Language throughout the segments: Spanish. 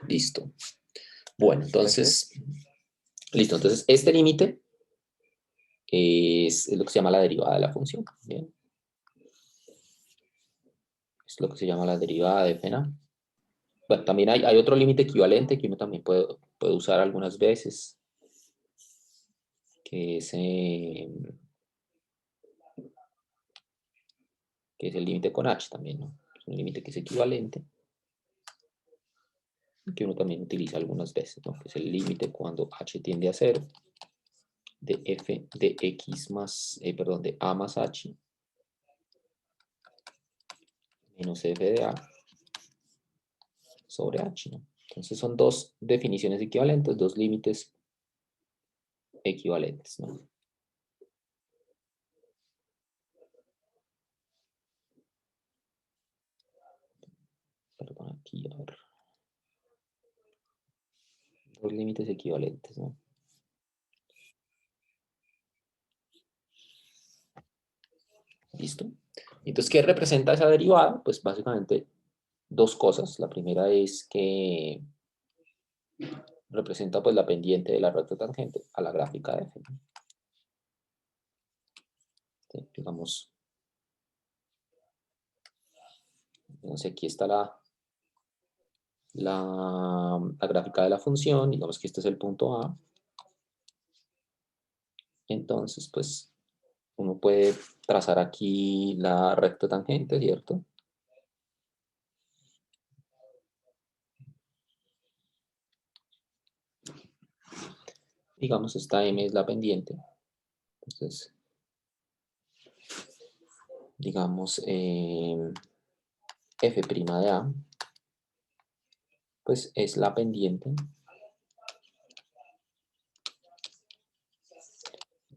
Listo. Bueno, Gracias. entonces, listo. Entonces, este límite es lo que se llama la derivada de la función. Bien. Es lo que se llama la derivada de f n a. Bueno, también hay otro límite equivalente que uno también puede usar algunas veces, que es el límite con h también, ¿no? Es un límite que es equivalente, que uno también utiliza algunas veces, ¿no? Que es el límite cuando h tiende a 0 de f de x más, perdón, de a más h menos f de a sobre h, ¿no? Entonces son dos definiciones equivalentes, dos límites equivalentes, ¿no? Perdón, aquí, a ver. Dos límites equivalentes, ¿no? ¿Listo? Entonces, ¿qué representa esa derivada? Pues básicamente dos cosas. La primera es que representa pues la pendiente de la recta tangente a la gráfica de f. ¿Sí? Digamos, no sé, aquí está la gráfica de la función, digamos que este es el punto A. Entonces, pues, uno puede trazar aquí la recta tangente, ¿cierto? Digamos, esta M es la pendiente. Entonces, digamos, f' de A, pues es la pendiente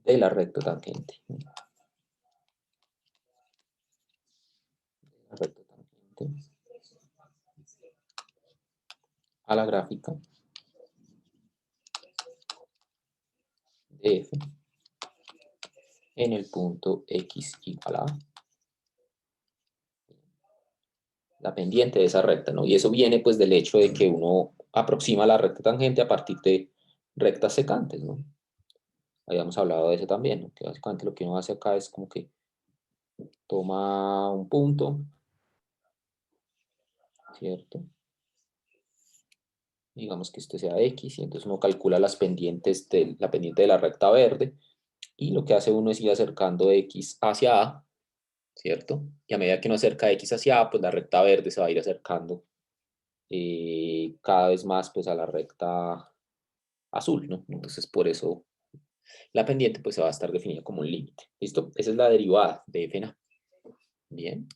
de la recta tangente. La recta tangente a la gráfica de f en el punto x igual a la pendiente de esa recta, ¿no? Y eso viene pues del hecho de que uno aproxima la recta tangente a partir de rectas secantes, ¿no? Habíamos hablado de eso también, ¿no? Que básicamente lo que uno hace acá es como que toma un punto, ¿cierto? Digamos que este sea x, y entonces uno calcula las pendientes de la pendiente de la recta verde, y lo que hace uno es ir acercando x hacia A, ¿cierto? Y a medida que uno acerca x hacia A, pues la recta verde se va a ir acercando cada vez más pues a la recta azul, ¿no? Entonces por eso la pendiente pues se va a estar definida como un límite. ¿Listo? Esa es la derivada de f n a. Bien.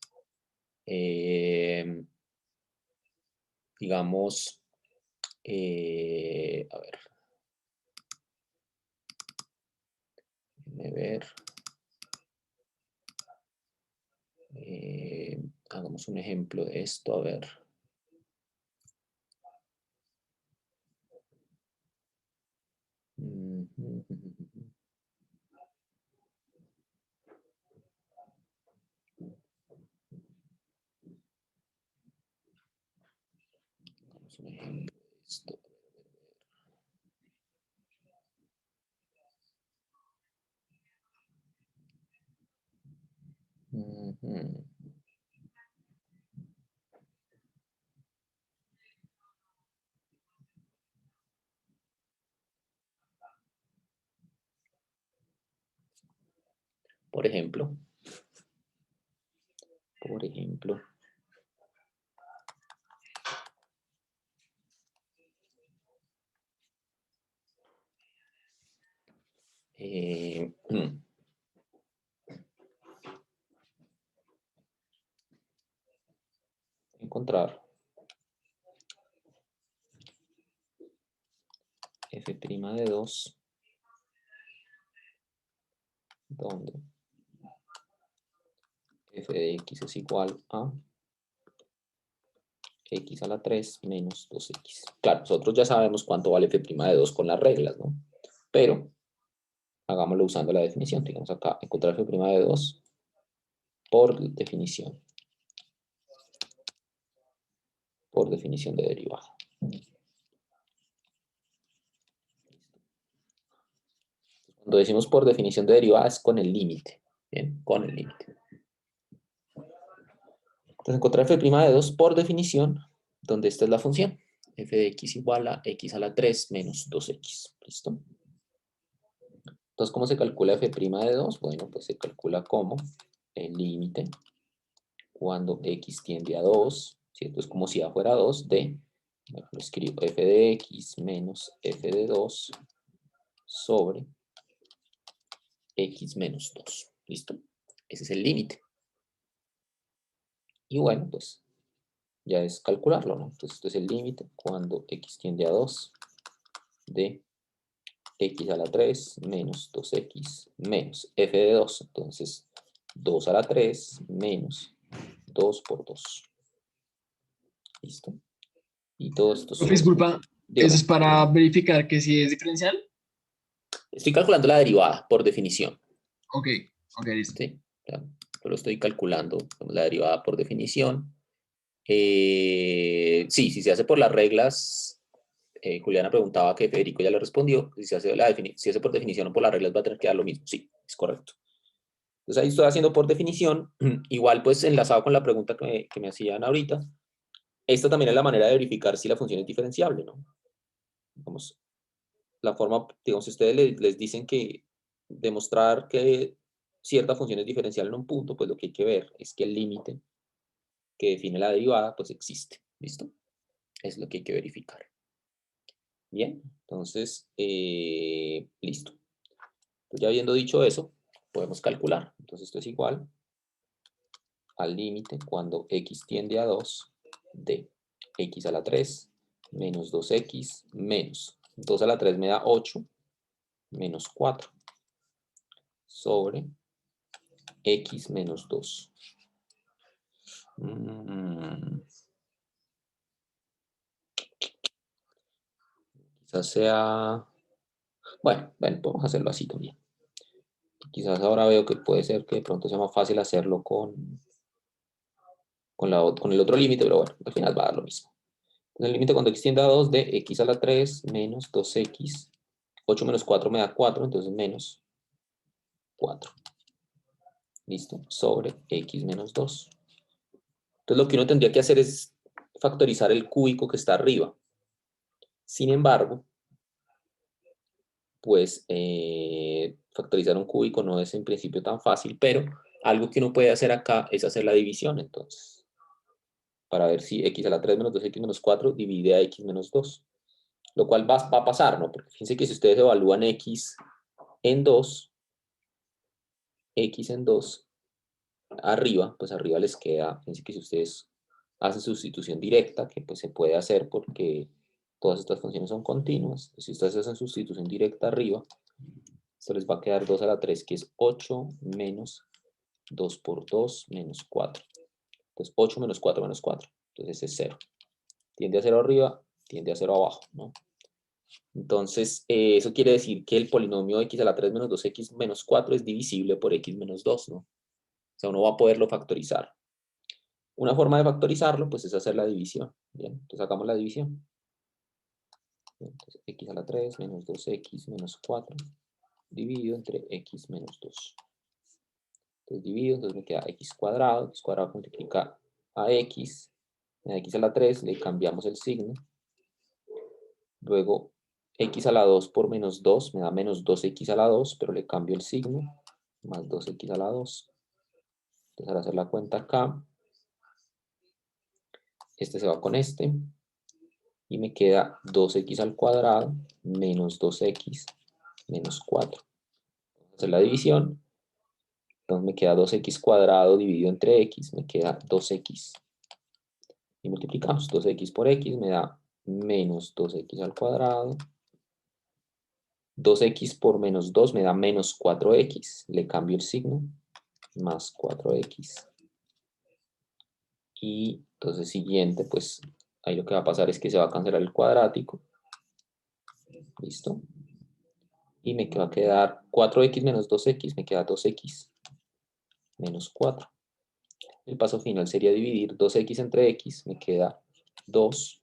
Digamos, a ver, déjenme ver. Hagamos un ejemplo de esto, a ver. Hagamos un ejemplo de esto. Por ejemplo, encontrar f' de 2 donde f de x es igual a x a la 3 menos 2x. Claro, nosotros ya sabemos cuánto vale f' de 2 con las reglas, ¿no? Pero hagámoslo usando la definición. Digamos acá, encontrar f' de 2 por definición. Por definición de derivada. Cuando decimos por definición de derivada es con el límite. Bien, con el límite. Entonces encontrar f' de 2 por definición, donde esta es la función. F de x igual a x a la 3 menos 2x. ¿Listo? Entonces, ¿cómo se calcula f' de 2? Bueno, pues se calcula como el límite cuando x tiende a 2, ¿cierto? Es como si a fuera 2 de, bueno, lo escribo, f de x menos f de 2 sobre x menos 2. ¿Listo? Ese es el límite. Y bueno, pues ya es calcularlo, ¿no? Entonces, esto es el límite cuando x tiende a 2 de x a la 3 menos 2x menos f de 2. Entonces, 2 a la 3 menos 2 por 2. ¿Listo? Y todo esto Profe, sobre... disculpa, ¿eso Dígame. es para verificar que si es diferencial? Estoy calculando la derivada por definición. Ok, ok, listo. ¿Sí? O sea, yo lo estoy calculando la derivada por definición. Sí, si se hace por las reglas, Juliana preguntaba que Federico ya le respondió. Si se hace, si hace por definición o por las reglas va a tener que dar lo mismo. Sí, es correcto. Entonces ahí estoy haciendo por definición. Igual pues enlazado con la pregunta que me hacían ahorita. Esta también es la manera de verificar si la función es diferenciable, ¿no? Digamos, la forma, digamos, si ustedes les dicen que demostrar que cierta función es diferencial en un punto, pues lo que hay que ver es que el límite que define la derivada, pues existe. ¿Listo? Es lo que hay que verificar. Bien, entonces, listo. Pues ya habiendo dicho eso, podemos calcular. Entonces esto es igual al límite cuando x tiende a 2 de x a la 3 menos 2x menos 2 a la 3 me da 8 menos 4 sobre x menos 2. Quizás sea... Bueno, podemos hacerlo así también. Quizás ahora veo que puede ser que de pronto sea más fácil hacerlo con el otro límite, pero bueno, al final va a dar lo mismo. Entonces, el límite cuando x tiende a 2 de x a la 3 menos 2x. 8 menos 4 me da 4, entonces menos 4. ¿Listo? Sobre x menos 2. Entonces lo que uno tendría que hacer es factorizar el cúbico que está arriba. Sin embargo, pues factorizar un cúbico no es en principio tan fácil, pero algo que uno puede hacer acá es hacer la división, entonces, para ver si x a la 3 menos 2x menos 4 divide a x menos 2, lo cual va a pasar, ¿no? Porque fíjense que si ustedes evalúan x en 2, arriba, pues arriba les queda, fíjense que si ustedes hacen sustitución directa, que pues se puede hacer porque todas estas funciones son continuas, si ustedes hacen sustitución directa arriba, esto les va a quedar 2 a la 3, que es 8 menos 2 por 2 menos 4. Entonces 8 menos 4 menos 4. Entonces es 0. Tiende a 0 arriba, tiende a 0 abajo, ¿no? Entonces, eso quiere decir que el polinomio x a la 3 menos 2x menos 4 es divisible por x menos 2, ¿no? O sea, uno va a poderlo factorizar. Una forma de factorizarlo, pues, es hacer la división. Bien, entonces hagamos la división. Entonces, x a la 3 menos 2x menos 4 dividido entre x menos 2. Entonces divido, entonces me queda x cuadrado multiplica a x, me da x a la 3, le cambiamos el signo, luego x a la 2 por menos 2, me da menos 2x a la 2, pero le cambio el signo, más 2x a la 2. Entonces al hacer la cuenta acá, este se va con este, y me queda 2x al cuadrado menos 2x menos 4. Vamos a hacer la división, entonces me queda 2x cuadrado dividido entre x, me queda 2x. Y multiplicamos 2x por x, me da menos 2x al cuadrado. 2x por menos 2 me da menos 4x. Le cambio el signo. Más 4x. Y entonces siguiente, pues ahí lo que va a pasar es que se va a cancelar el cuadrático. ¿Listo? Y me va a quedar 4x menos 2x, me queda 2x menos 4. El paso final sería dividir 2x entre x, me queda 2.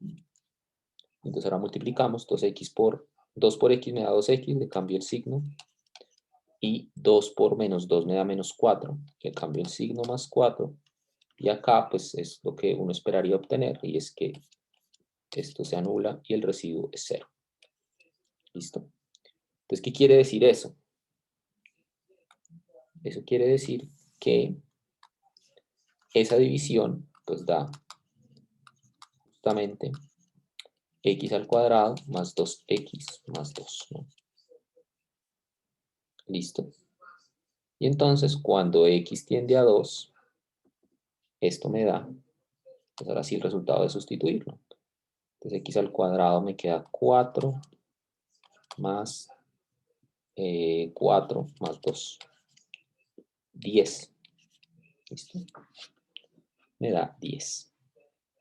Entonces ahora multiplicamos 2x por 2 por x me da 2x, le cambio el signo, y 2 por menos 2 me da menos 4. Le cambio el signo más 4. Y acá pues es lo que uno esperaría obtener y es que esto se anula y el residuo es 0. ¿Listo? Entonces, ¿qué quiere decir eso? Eso quiere decir que esa división pues da justamente x al cuadrado más 2x más 2, ¿no? ¿Listo? Y entonces cuando x tiende a 2, esto me da, pues ahora sí el resultado de sustituirlo. Entonces x al cuadrado me queda 4 más 4 más 2, 10. ¿Listo? Me da 10.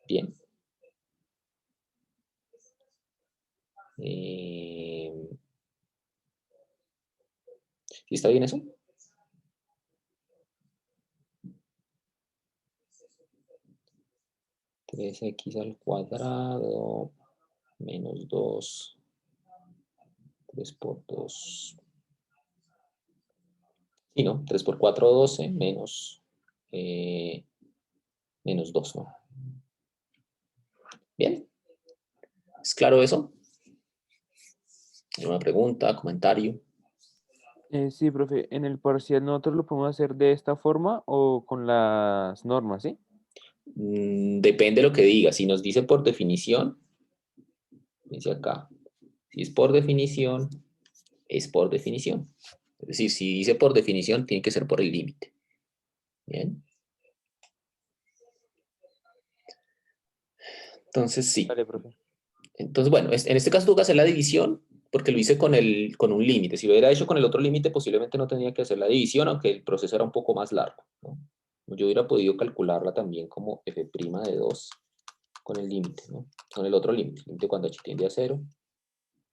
Bien. ¿Sí está bien eso? Tres x al cuadrado menos 2, 3 por 2. Sí, ¿no? 3 por 4, 12, menos 2, ¿no? Bien. ¿Es claro eso? ¿Alguna pregunta, comentario? Sí, profe, en el parcial nosotros lo podemos hacer de esta forma o con las normas, ¿sí? Depende de lo que diga. Si nos dice por definición, dice acá. Si es por definición, es por definición. Es decir, si dice por definición, tiene que ser por el límite. Bien. Entonces, sí. Vale, profe. Entonces, bueno, en este caso tuve que hacer la división porque lo hice con un límite. Si lo hubiera hecho con el otro límite, posiblemente no tenía que hacer la división, aunque el proceso era un poco más largo, ¿no? Yo hubiera podido calcularla también como f' de 2 con el límite, ¿no? Con el otro límite, límite cuando h tiende a 0,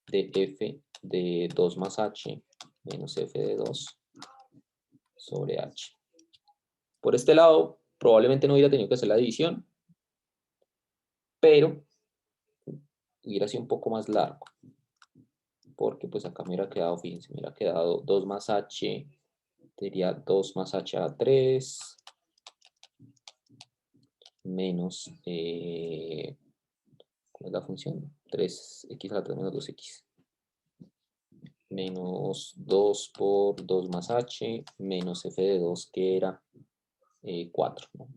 de f de 2 más h menos f de 2 sobre h. Por este lado, probablemente no hubiera tenido que hacer la división, pero hubiera sido un poco más largo. Porque pues acá me hubiera quedado, fíjense, me hubiera quedado 2 más h, sería 2 más h a la 3, menos, ¿cuál es la función? 3x a la 3 menos 2x. Menos 2 por 2 más h, menos f de 2, que era 4, ¿no?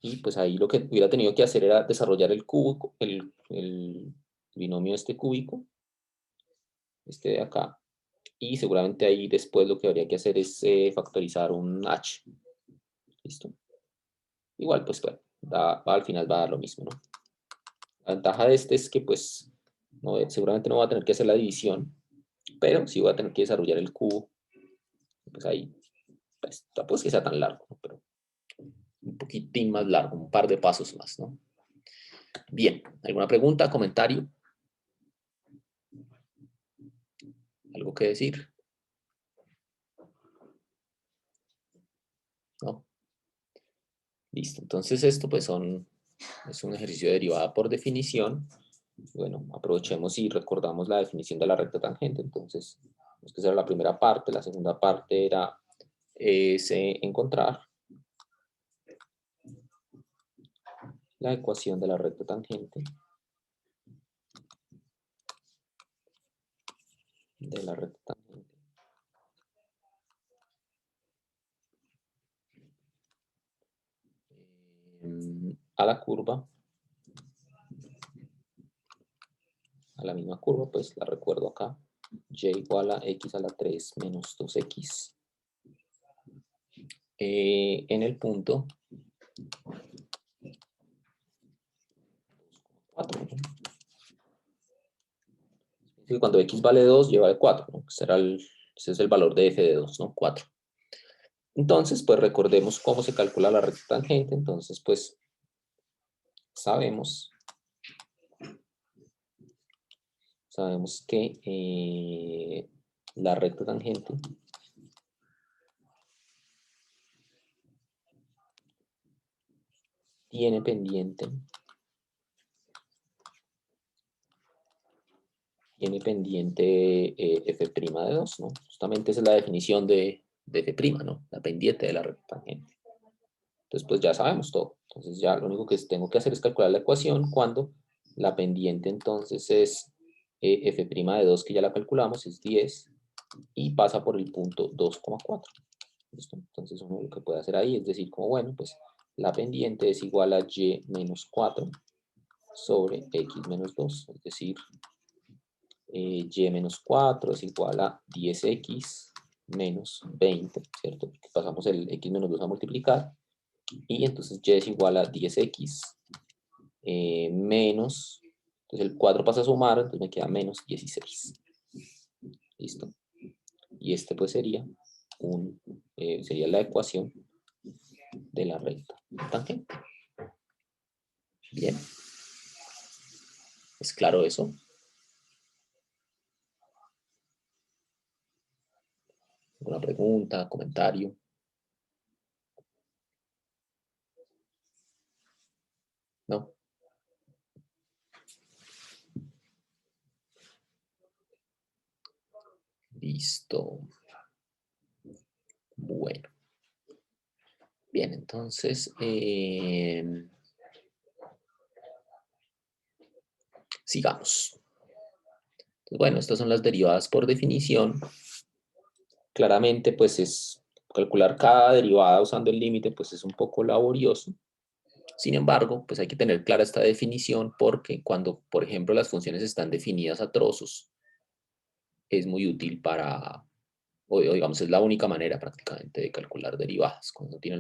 Y pues ahí lo que hubiera tenido que hacer era desarrollar el cubo, el binomio este cúbico, este de acá, y seguramente ahí después lo que habría que hacer es factorizar un h. ¿Listo? Igual, pues bueno, al final va a dar lo mismo, ¿no? La ventaja de este es que pues seguramente no va a tener que hacer la división, pero sí voy a tener que desarrollar el cubo. Pues ahí, pues tampoco es que sea tan largo, ¿no? Pero un poquitín más largo, un par de pasos más, ¿no? Bien, ¿alguna pregunta, comentario? ¿Algo que decir? ¿No? Listo, entonces esto pues es un ejercicio de derivada por definición. Bueno, aprovechemos y recordamos la definición de la recta tangente. Entonces, esa era la primera parte. La segunda parte era encontrar la ecuación de la recta tangente a la curva, a la misma curva, pues la recuerdo acá, y igual a x a la 3 menos 2x en el punto 4. Y cuando x vale 2, lleva el 4, ¿no? Ese es el valor de f de 2, ¿no? 4. Entonces, pues recordemos cómo se calcula la recta tangente. Entonces, pues sabemos que la recta tangente tiene pendiente tiene pendiente f' de 2, ¿no? Justamente esa es la definición de f', ¿no? La pendiente de la recta tangente. Entonces, pues ya sabemos todo. Entonces ya lo único que tengo que hacer es calcular la ecuación cuando la pendiente entonces es f' de 2, que ya la calculamos, es 10, y pasa por el punto 2,4. ¿Listo? Entonces uno lo que puede hacer ahí es decir, como bueno, pues la pendiente es igual a y menos 4 sobre x menos 2, es decir, y menos 4 es igual a 10x menos 20, ¿cierto? Porque pasamos el x menos 2 a multiplicar, y entonces y es igual a 10x menos, entonces el 4 pasa a sumar, entonces me queda menos 16. ¿Listo? Y este pues sería, sería la ecuación de la recta tangente. Bien. ¿Es claro eso? ¿Alguna pregunta, comentario? ¿No? Listo. Bueno. Bien, entonces, sigamos. Entonces, bueno, estas son las derivadas por definición. Claramente, pues es calcular cada derivada usando el límite, pues es un poco laborioso. Sin embargo, pues hay que tener clara esta definición porque cuando, por ejemplo, las funciones están definidas a trozos, es muy útil para, o digamos, es la única manera prácticamente de calcular derivadas. Cuando tiene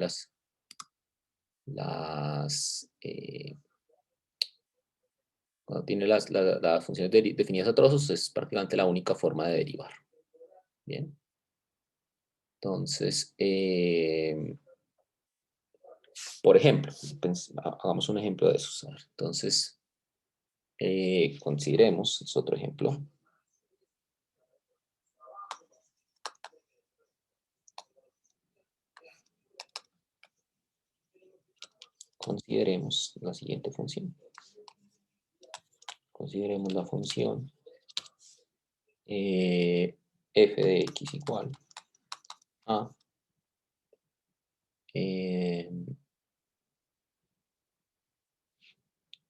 cuando tiene las funciones definidas a trozos, es prácticamente la única forma de derivar. Bien. Entonces, por ejemplo, hagamos un ejemplo de eso. Entonces, consideremos, es otro ejemplo. Consideremos la siguiente función. Consideremos la función f de x igual a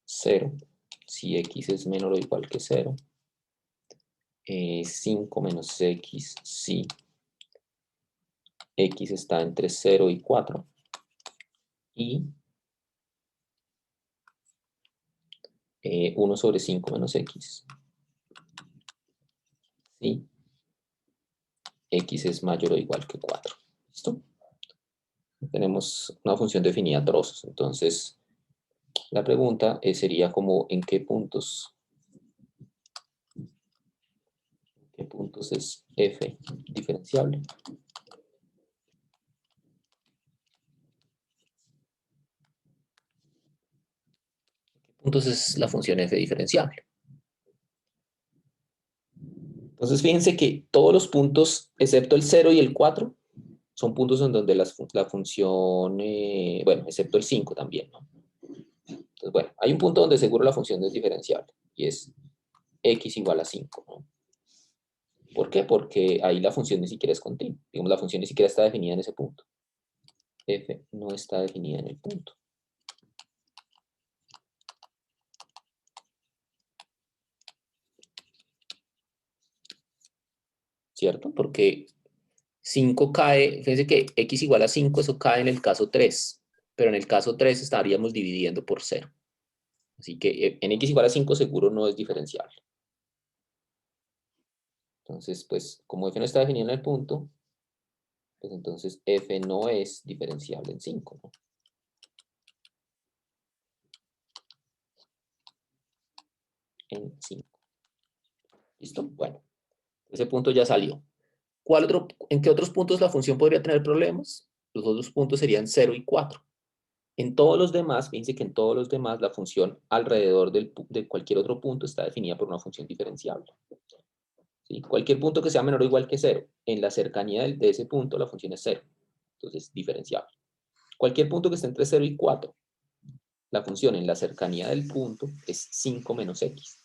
0, si x es menor o igual que 0, 5 menos x si x está entre 0 y 4, y 1 sobre 5 menos x si x es mayor o igual que 4. ¿Listo? Tenemos una función definida a trozos, entonces la pregunta sería como ¿en qué puntos es f diferenciable? Puntos es la función f diferenciable. Entonces fíjense que todos los puntos, excepto el 0 y el 4, son puntos en donde la función, bueno, excepto el 5 también, ¿no? Entonces, bueno, hay un punto donde seguro la función es diferenciable, y es x igual a 5, ¿no? ¿Por qué? Porque ahí la función ni siquiera es continua. Digamos, la función ni siquiera está definida en ese punto. F no está definida en el punto. ¿Cierto? Porque 5 cae, fíjense que x igual a 5, eso cae en el caso 3, pero en el caso 3 estaríamos dividiendo por 0. Así que en x igual a 5 seguro no es diferenciable. Entonces, pues, como f no está definida en el punto, pues entonces f no es diferenciable en 5, ¿no? En 5. ¿Listo? Bueno, ese punto ya salió. ¿En qué otros puntos la función podría tener problemas? Los otros puntos serían 0 y 4. En todos los demás, fíjense que en todos los demás la función alrededor de cualquier otro punto está definida por una función diferenciable. ¿Sí? Cualquier punto que sea menor o igual que 0, en la cercanía de ese punto la función es 0. Entonces, diferenciable. Cualquier punto que esté entre 0 y 4, la función en la cercanía del punto es 5 menos x.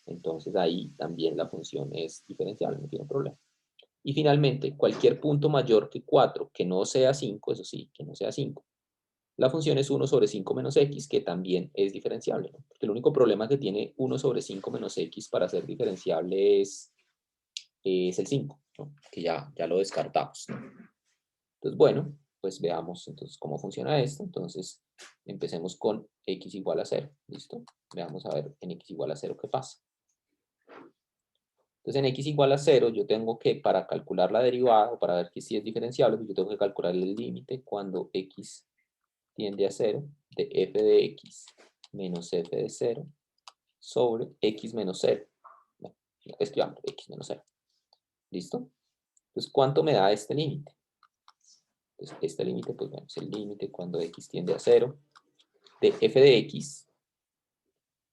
entonces ahí también la función es diferenciable, no tiene problema. Y finalmente, cualquier punto mayor que 4 que no sea 5, eso sí, que no sea 5, la función es 1 sobre 5 menos x, que también es diferenciable, ¿no? Porque el único problema que tiene 1 sobre 5 menos x para ser diferenciable es el 5, ¿no? Que ya lo descartamos, ¿no? Entonces, bueno, pues veamos entonces cómo funciona esto. Entonces, empecemos con x igual a 0, ¿listo? Veamos a ver en x igual a 0 qué pasa. Entonces, en x igual a 0, yo tengo que, para calcular la derivada, o para ver que sí es diferenciable, pues yo tengo que calcular el límite cuando x tiende a 0 de f de x menos f de 0 sobre x menos 0. Bueno, escribamos x menos 0. ¿Listo? Entonces, ¿cuánto me da este límite? Entonces, este límite, pues bueno, es el límite cuando x tiende a 0 de f de x,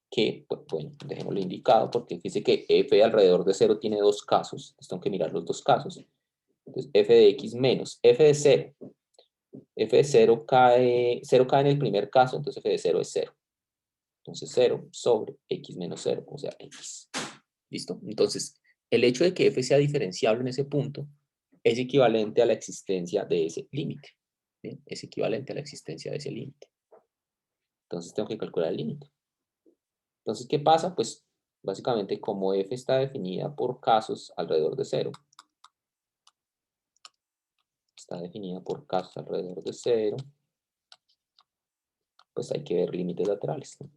que, pues, bueno, dejémoslo indicado, porque dice que f alrededor de 0 tiene dos casos, entonces tengo que mirar los dos casos. Entonces, f de x menos f de 0. F de 0 cae en el primer caso, entonces f de 0 es 0. Entonces 0 sobre x menos 0, o sea, x. ¿Listo? Entonces, el hecho de que f sea diferenciable en ese punto es equivalente a la existencia de ese límite. ¿Bien? Es equivalente a la existencia de ese límite. Entonces tengo que calcular el límite. Entonces, ¿qué pasa? Pues, básicamente, como f está definida por casos alrededor de 0, pues hay que ver límites laterales, ¿no?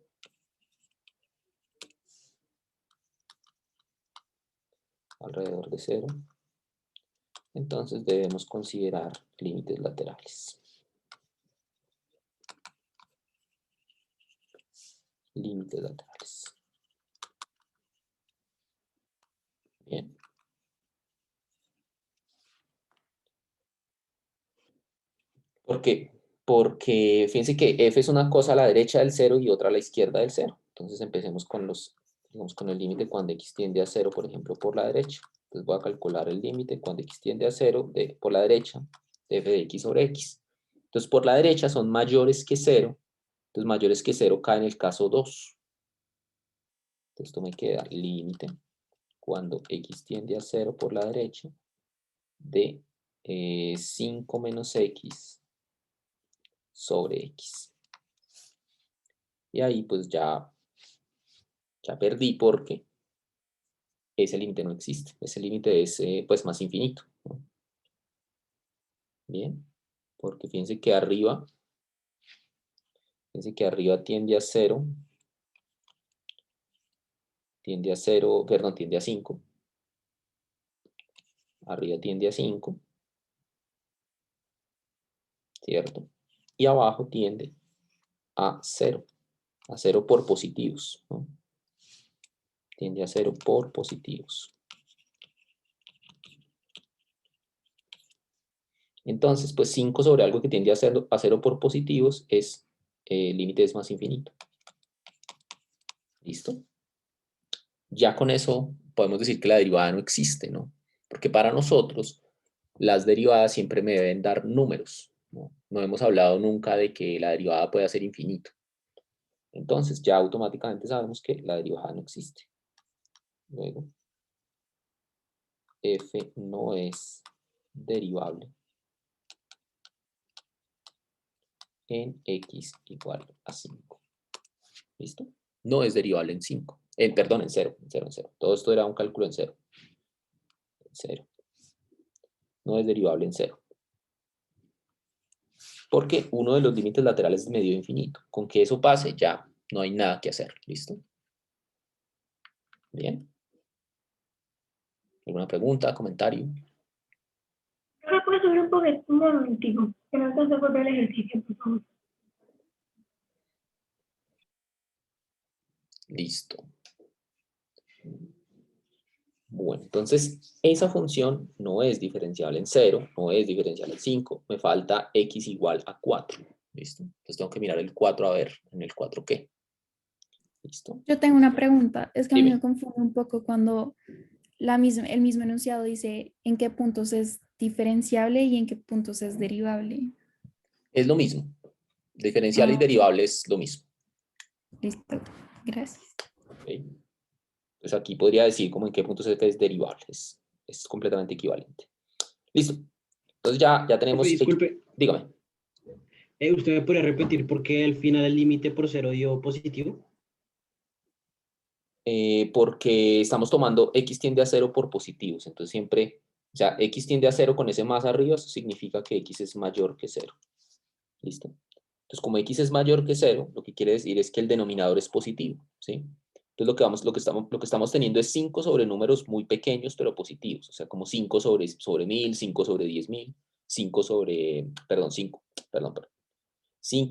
Alrededor de 0. Entonces debemos considerar límites laterales. Límites laterales. Bien. ¿Por qué? Porque fíjense que f es una cosa a la derecha del 0 y otra a la izquierda del 0. Entonces empecemos con con el límite cuando x tiende a 0, por ejemplo, por la derecha. Entonces voy a calcular el límite cuando x tiende a 0 por la derecha de f de x sobre x. Entonces por la derecha son mayores que 0. Entonces mayores que 0 cae en el caso 2. Entonces esto me queda límite cuando x tiende a 0 por la derecha de 5 menos x sobre x. Y ahí pues ya perdí porque ese límite no existe. Ese límite es pues más infinito, ¿no? Bien, porque fíjense que arriba tiende a 0, perdón, tiende a 5. Arriba tiende a 5, ¿cierto? Y abajo tiende a 0 por positivos, ¿no? Tiende a 0 por positivos. Entonces, pues 5 sobre algo que tiende a 0 por positivos es, el límite es más infinito. ¿Listo? Ya con eso podemos decir que la derivada no existe, ¿no? Porque para nosotros las derivadas siempre me deben dar números, ¿no? No hemos hablado nunca de que la derivada pueda ser infinito. Entonces ya automáticamente sabemos que la derivada no existe. Luego, f no es derivable en x igual a 5. ¿Listo? No es derivable en 5. Perdón, en 0, en 0, en 0. Todo esto era un cálculo en 0. En 0. No es derivable en 0. Porque uno de los límites laterales es medio infinito. Con que eso pase, ya no hay nada que hacer. ¿Listo? Bien. ¿Alguna pregunta, comentario? ¿Me puedes subir un poquito, un momentico? Que no alcanzo a volver el ejercicio, por favor. Listo. Bueno, entonces esa función no es diferenciable en 0, no es diferenciable en 5. Me falta x igual a 4. ¿Listo? Entonces tengo que mirar el 4 a ver en el 4 qué. ¿Listo? Yo tengo una pregunta. Es que a mí me Dime. confunde un poco cuando el mismo enunciado dice en qué puntos es diferenciable y en qué puntos es derivable. Es lo mismo. Diferencial y Ah, derivable es lo mismo. listo. Gracias. ¿Ok? Pues aquí podría decir como en qué puntos f es derivable. Es completamente equivalente. Listo. Entonces ya tenemos... Profe, disculpe, Dígame. ¿usted me podría repetir por qué al final el límite por 0 dio positivo? Porque estamos tomando x tiende a 0 por positivos. Entonces siempre, o sea, x tiende a 0 con ese más arriba, eso significa que x es mayor que 0. ¿Listo? Entonces, como x es mayor que 0, lo que quiere decir es que el denominador es positivo, ¿sí? Entonces, lo que estamos teniendo es 5 sobre números muy pequeños, pero positivos. O sea, como 5 sobre 1000, 5 sobre 10.000, 5 sobre, perdón, 5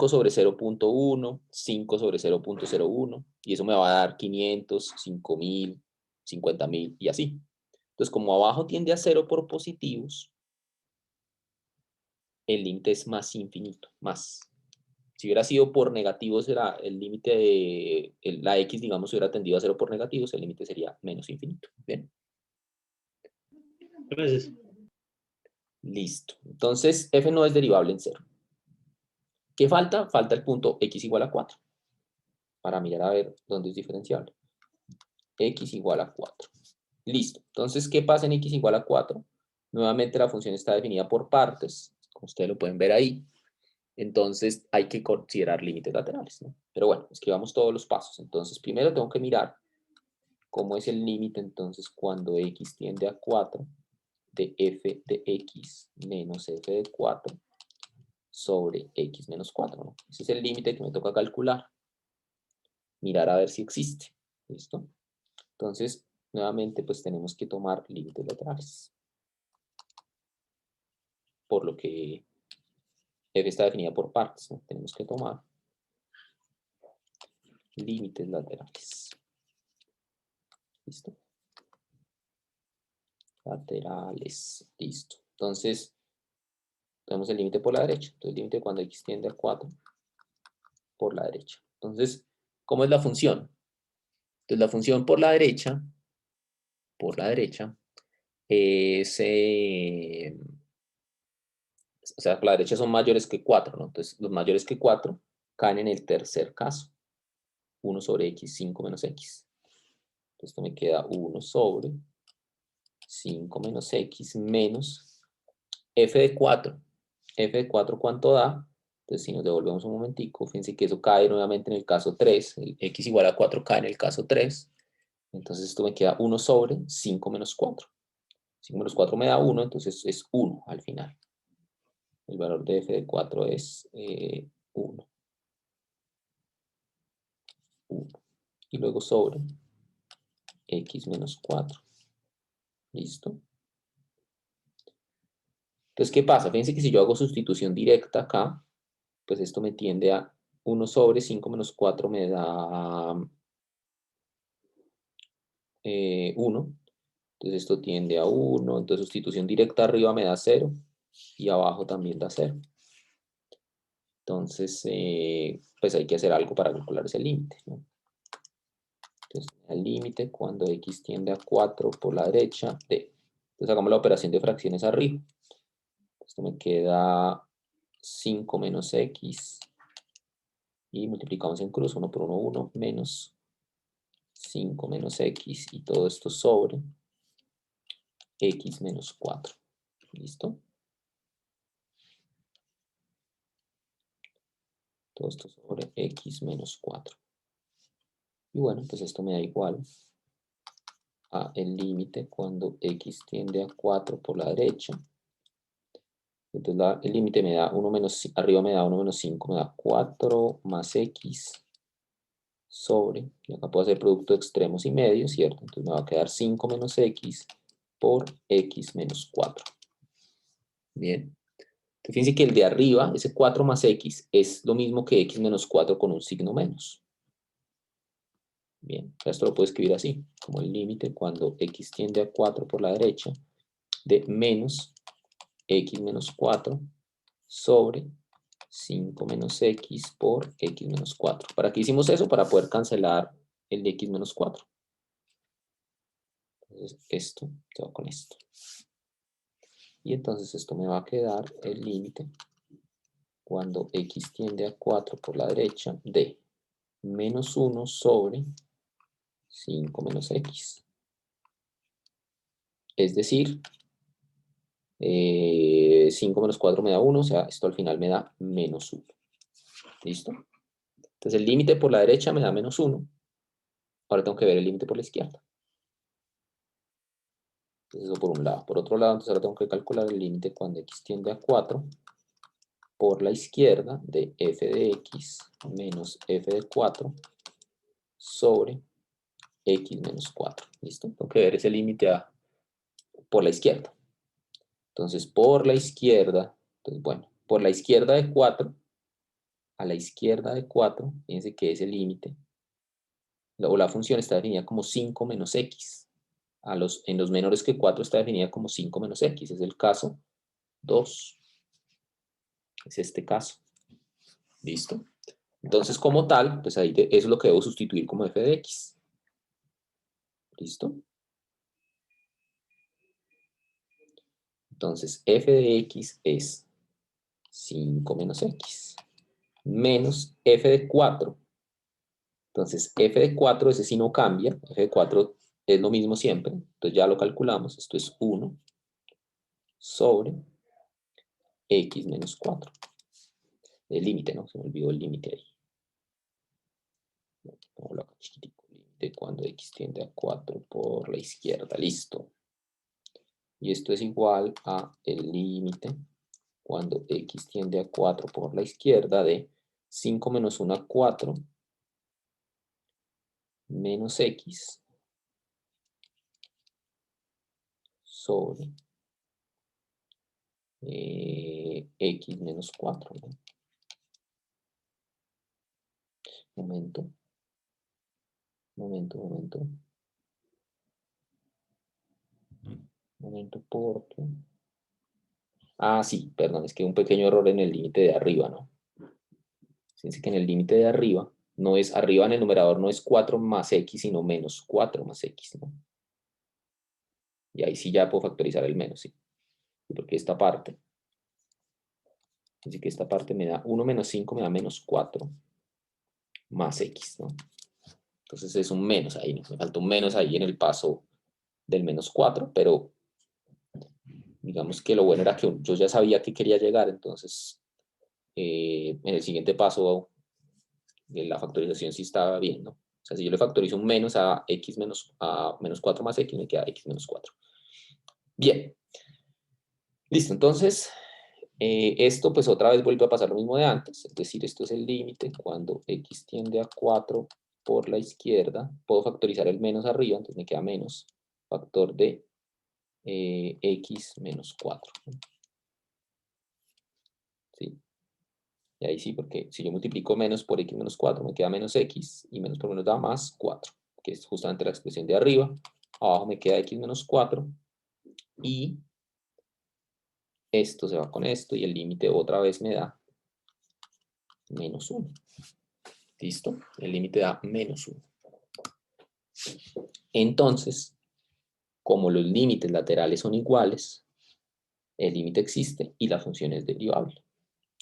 sobre 0.1, 5 sobre 0.01, y eso me va a dar 500, 5000, 50.000 y así. Entonces, como abajo tiende a 0 por positivos, el límite es más infinito, más. Si hubiera sido por negativos, el límite de la x, digamos, hubiera tendido a 0 por negativos, el límite sería menos infinito. Bien. Gracias. Listo. Entonces, f no es derivable en 0. ¿Qué falta? Falta el punto x igual a 4. Para mirar a ver dónde es diferenciable. X igual a 4. Listo. Entonces, ¿qué pasa en x igual a 4? Nuevamente la función está definida por partes, como ustedes lo pueden ver ahí. Entonces hay que considerar límites laterales, ¿no? Pero bueno, escribamos todos los pasos. Entonces, primero tengo que mirar cómo es el límite, entonces, cuando x tiende a 4 de f de x menos f de 4 sobre x menos 4, ¿no? Ese es el límite que me toca calcular. Mirar a ver si existe. ¿Listo? Entonces, nuevamente, pues tenemos que tomar límites laterales. Por lo que f está definida por partes, ¿no? Tenemos que tomar límites laterales. ¿Listo? Laterales. Listo. Entonces, tenemos el límite por la derecha. Entonces, el límite cuando x tiende a 4 por la derecha. Entonces, ¿cómo es la función? Entonces, la función por la derecha es... o sea, por la derecha son mayores que 4, ¿no? Entonces, los mayores que 4 caen en el tercer caso. 1 sobre x, 5 menos x. Entonces, esto me queda 1 sobre 5 menos x menos f de 4. F de 4, ¿cuánto da? Entonces, si nos devolvemos un momentico, fíjense que eso cae nuevamente en el caso 3. El x igual a 4 cae en el caso 3. Entonces, esto me queda 1 sobre 5 menos 4. 5 menos 4 me da 1, entonces es 1 al final. El valor de f de 4 es 1. 1. Y luego sobre x menos 4. ¿Listo? Entonces, ¿qué pasa? Fíjense que si yo hago sustitución directa acá, pues esto me tiende a 1 sobre 5 menos 4 me da 1. Entonces esto tiende a 1. Entonces sustitución directa arriba me da 0 y abajo también da 0. Entonces, pues hay que hacer algo para calcular ese límite, ¿no? Entonces, el límite cuando x tiende a 4 por la derecha de... Entonces hagamos la operación de fracciones arriba. Esto me queda 5 menos x y multiplicamos en cruz 1 por 1, 1 menos 5 menos x y todo esto sobre x menos 4. ¿Listo? Todo esto sobre x menos 4. Y bueno, pues esto me da igual a el límite cuando x tiende a 4 por la derecha. Entonces el límite me da 1 menos, arriba me da 1 menos 5, me da 4 más x sobre, y acá puedo hacer producto de extremos y medios, ¿cierto? Entonces me va a quedar 5 menos x por x menos 4. Bien. Entonces fíjense que el de arriba, ese 4 más x, es lo mismo que x menos 4 con un signo menos. Bien, esto lo puedo escribir así, como el límite cuando x tiende a 4 por la derecha de menos x menos 4 sobre 5 menos x por x menos 4. ¿Para qué hicimos eso? Para poder cancelar el de x menos 4. Entonces esto se va con esto. Y entonces esto me va a quedar el límite cuando x tiende a 4 por la derecha de menos 1 sobre 5 menos x. Es decir, 5 menos 4 me da 1, o sea, esto al final me da menos 1. ¿Listo? Entonces el límite por la derecha me da menos 1. Ahora tengo que ver el límite por la izquierda. Entonces eso por un lado. Por otro lado, entonces ahora tengo que calcular el límite cuando x tiende a 4 por la izquierda de f de x menos f de 4 sobre x menos 4. ¿Listo? Tengo que ver ese límite por la izquierda. Entonces por la izquierda, entonces bueno, por la izquierda de 4 a la izquierda de 4, fíjense que ese límite, o la función está definida como 5 menos x. En los menores que 4 está definida como 5 menos x. Es el caso 2. Es este caso. ¿Listo? Entonces, como tal, pues ahí eso es lo que debo sustituir como f de x. ¿Listo? Entonces, f de x es 5 menos x menos f de 4. Entonces, f de 4, ese sí no cambia. F de 4 es lo mismo siempre. Entonces ya lo calculamos. Esto es 1 sobre x menos 4. El límite, ¿no? Se me olvidó el límite ahí. Pongo acá chiquitico. Límite cuando x tiende a 4 por la izquierda. Listo. Y esto es igual a el límite cuando x tiende a 4 por la izquierda de 5 menos 1 a 4 menos x sobre x menos 4. ¿No? Momento. Momento porque... Ah, sí, perdón, es que un pequeño error en el límite de arriba, ¿no? Fíjense que en el límite de arriba, no es arriba en el numerador, no es 4 más x, sino menos 4 más x, ¿no? Y ahí sí ya puedo factorizar el menos, ¿sí? Porque esta parte, así que esta parte me da 1 menos 5, me da menos 4 más x, ¿no? Entonces es un menos ahí, ¿no? Me falta un menos ahí en el paso del menos 4, pero digamos que lo bueno era que yo ya sabía que quería llegar, entonces en el siguiente paso de la factorización sí estaba bien, ¿no? O sea, si yo le factorizo un menos a x menos 4 más x, me queda x menos 4. Bien. Listo, entonces esto pues otra vez vuelve a pasar lo mismo de antes, es decir, esto es el límite cuando x tiende a 4 por la izquierda, puedo factorizar el menos arriba, entonces me queda menos factor de x menos 4. ¿Sí? Y ahí sí, porque si yo multiplico menos por x menos 4, me queda menos x, y menos por menos da más 4, que es justamente la expresión de arriba. Abajo me queda x menos 4, y esto se va con esto, y el límite otra vez me da menos 1. ¿Listo? El límite da menos 1. Entonces, como los límites laterales son iguales, el límite existe y la función es derivable.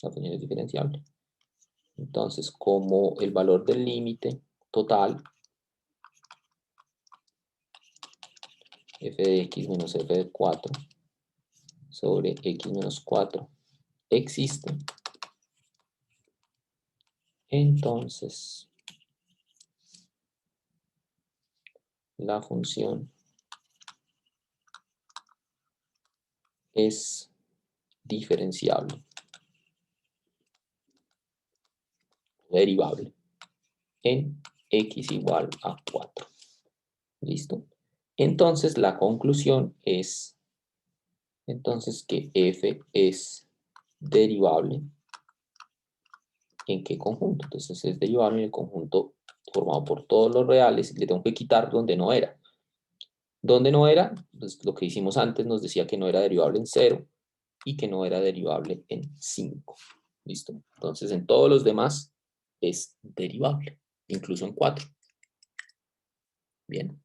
La función es diferenciable. Entonces, como el valor del límite total, f de x menos f de 4 sobre x menos 4 existe, entonces la función es diferenciable, derivable, en x igual a 4. ¿Listo? Entonces la conclusión es entonces que f es derivable. ¿En qué conjunto? Entonces es derivable en el conjunto formado por todos los reales y le tengo que quitar donde no era. ¿Dónde no era? Pues lo que hicimos antes nos decía que no era derivable en 0 y que no era derivable en 5. ¿Listo? Entonces en todos los demás es derivable, incluso en 4. Bien.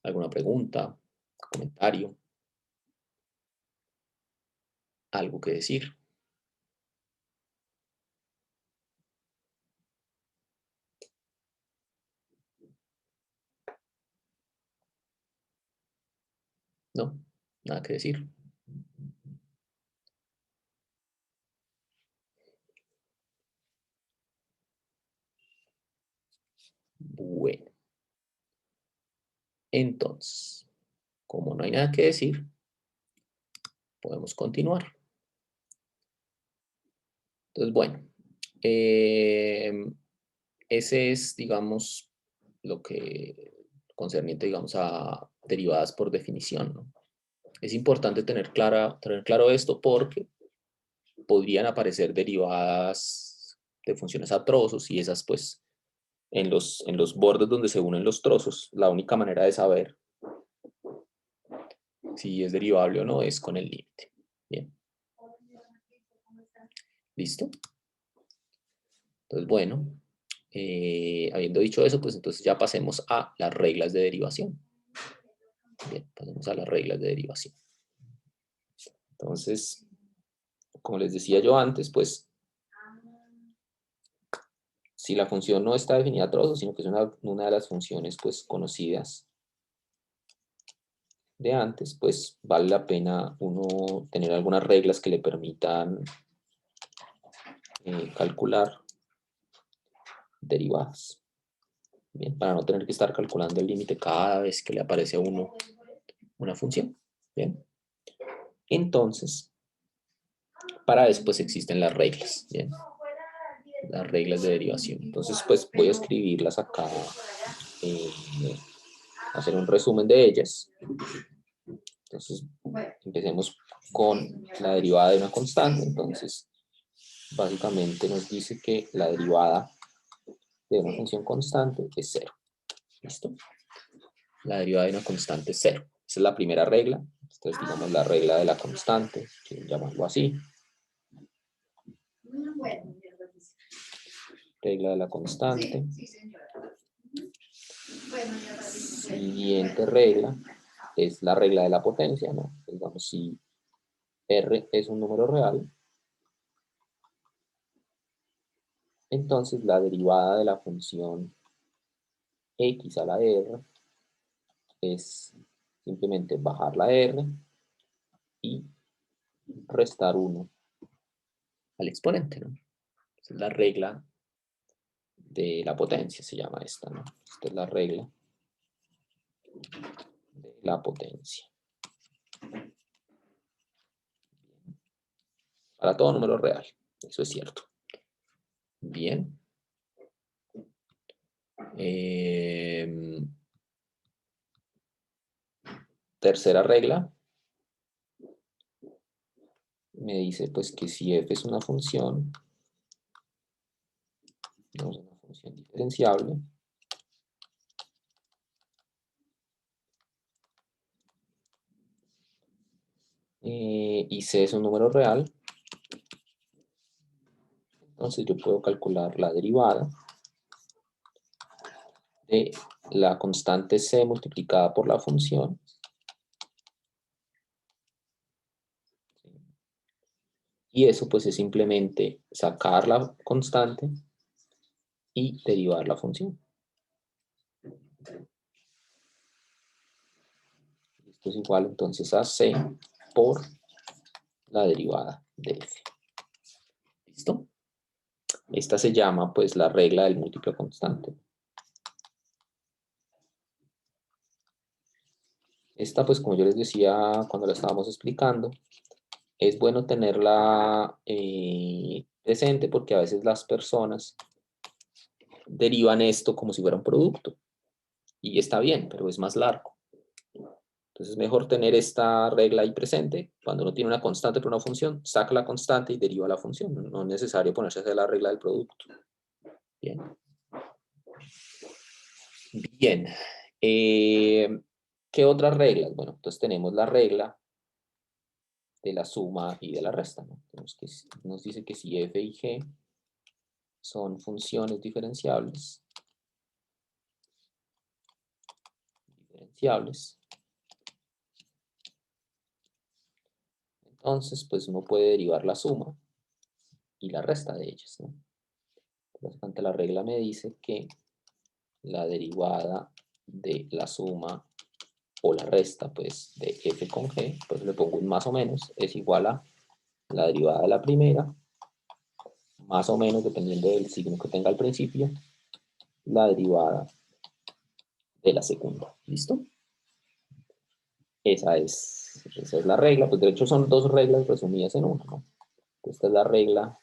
¿Alguna pregunta? ¿Comentario? ¿Algo que decir? No, nada que decir. Bueno, entonces, como no hay nada que decir, podemos continuar. Entonces, bueno, ese es, digamos, lo que concerniente, digamos, a derivadas por definición, ¿no? Es importante tener claro esto porque podrían aparecer derivadas de funciones a trozos y esas, pues, en los bordes donde se unen los trozos, la única manera de saber si es derivable o no es con el límite. Bien. ¿Listo? Entonces, bueno, habiendo dicho eso, pues entonces ya pasemos a las reglas de derivación. Bien, pasemos a las reglas de derivación. Entonces, como les decía yo antes, pues, si la función no está definida a trozos, sino que es una de las funciones, pues, conocidas de antes, pues, vale la pena uno tener algunas reglas que le permitan calcular derivadas. Bien, para no tener que estar calculando el límite cada vez que le aparece a uno una función. Bien. Entonces, para eso pues existen las reglas. Bien. Las reglas de derivación. Entonces, pues voy a escribirlas acá, hacer un resumen de ellas. Entonces, empecemos con la derivada de una constante. Entonces, básicamente nos dice que la derivada de una función constante es 0. ¿Listo? La derivada de una constante es 0. Esa es la primera regla. Entonces, digamos la regla de la constante, quiero llamarlo así. Regla de la constante. Siguiente regla es la regla de la potencia, ¿no? Digamos, si R es un número real, entonces la derivada de la función x a la r es simplemente bajar la r y restar 1 al exponente, ¿no? Esa es la regla de la potencia, se llama esta, ¿no? Esta es la regla de la potencia. Para todo número real, eso es cierto. Bien. Tercera regla. Me dice pues que si f es una función, no es una función diferenciable, y c es un número real, entonces yo puedo calcular la derivada de la constante c multiplicada por la función y eso pues es simplemente sacar la constante y derivar la función. Esto es igual entonces a c por la derivada de f. ¿Listo? Esta se llama pues la regla del múltiplo constante. Esta pues como yo les decía cuando la estábamos explicando, es bueno tenerla presente porque a veces las personas derivan esto como si fuera un producto. Y está bien, pero es más largo. Entonces es mejor tener esta regla ahí presente. Cuando uno tiene una constante por una función, saca la constante y deriva la función. No es necesario ponerse a hacer la regla del producto. Bien. Bien. ¿Qué otras reglas? Bueno, entonces tenemos la regla de la suma y de la resta, ¿no? Nos dice que si f y g son funciones diferenciables, entonces pues uno puede derivar la suma y la resta de ellas, ¿no? Por lo tanto, la regla me dice que la derivada de la suma o la resta pues de f con g, pues le pongo un más o menos, es igual a la derivada de la primera, más o menos, dependiendo del signo que tenga al principio, la derivada de la segunda. ¿Listo? Esa es la regla. Pues de hecho son dos reglas resumidas en una, ¿no? Esta es la regla,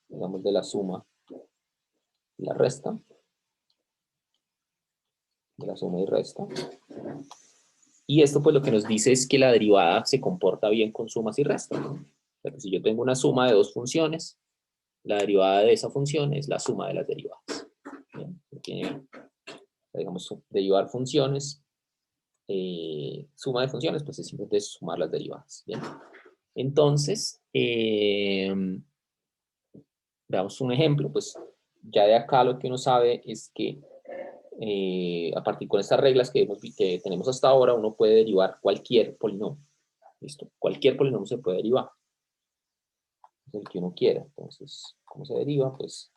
digamos, de la suma y la resta. De la suma y resta. Y esto pues lo que nos dice es que la derivada se comporta bien con sumas y restas, ¿no? O sea que si yo tengo una suma de dos funciones, la derivada de esa función es la suma de las derivadas. ¿Bien? Tiene, digamos, derivar funciones, suma de funciones, pues es simplemente sumar las derivadas. ¿Bien? Entonces, veamos un ejemplo, pues ya de acá lo que uno sabe es que a partir de estas reglas que tenemos hasta ahora, uno puede derivar cualquier polinomio. ¿Listo? Cualquier polinomio se puede derivar. El que uno quiera. Entonces, ¿cómo se deriva? Pues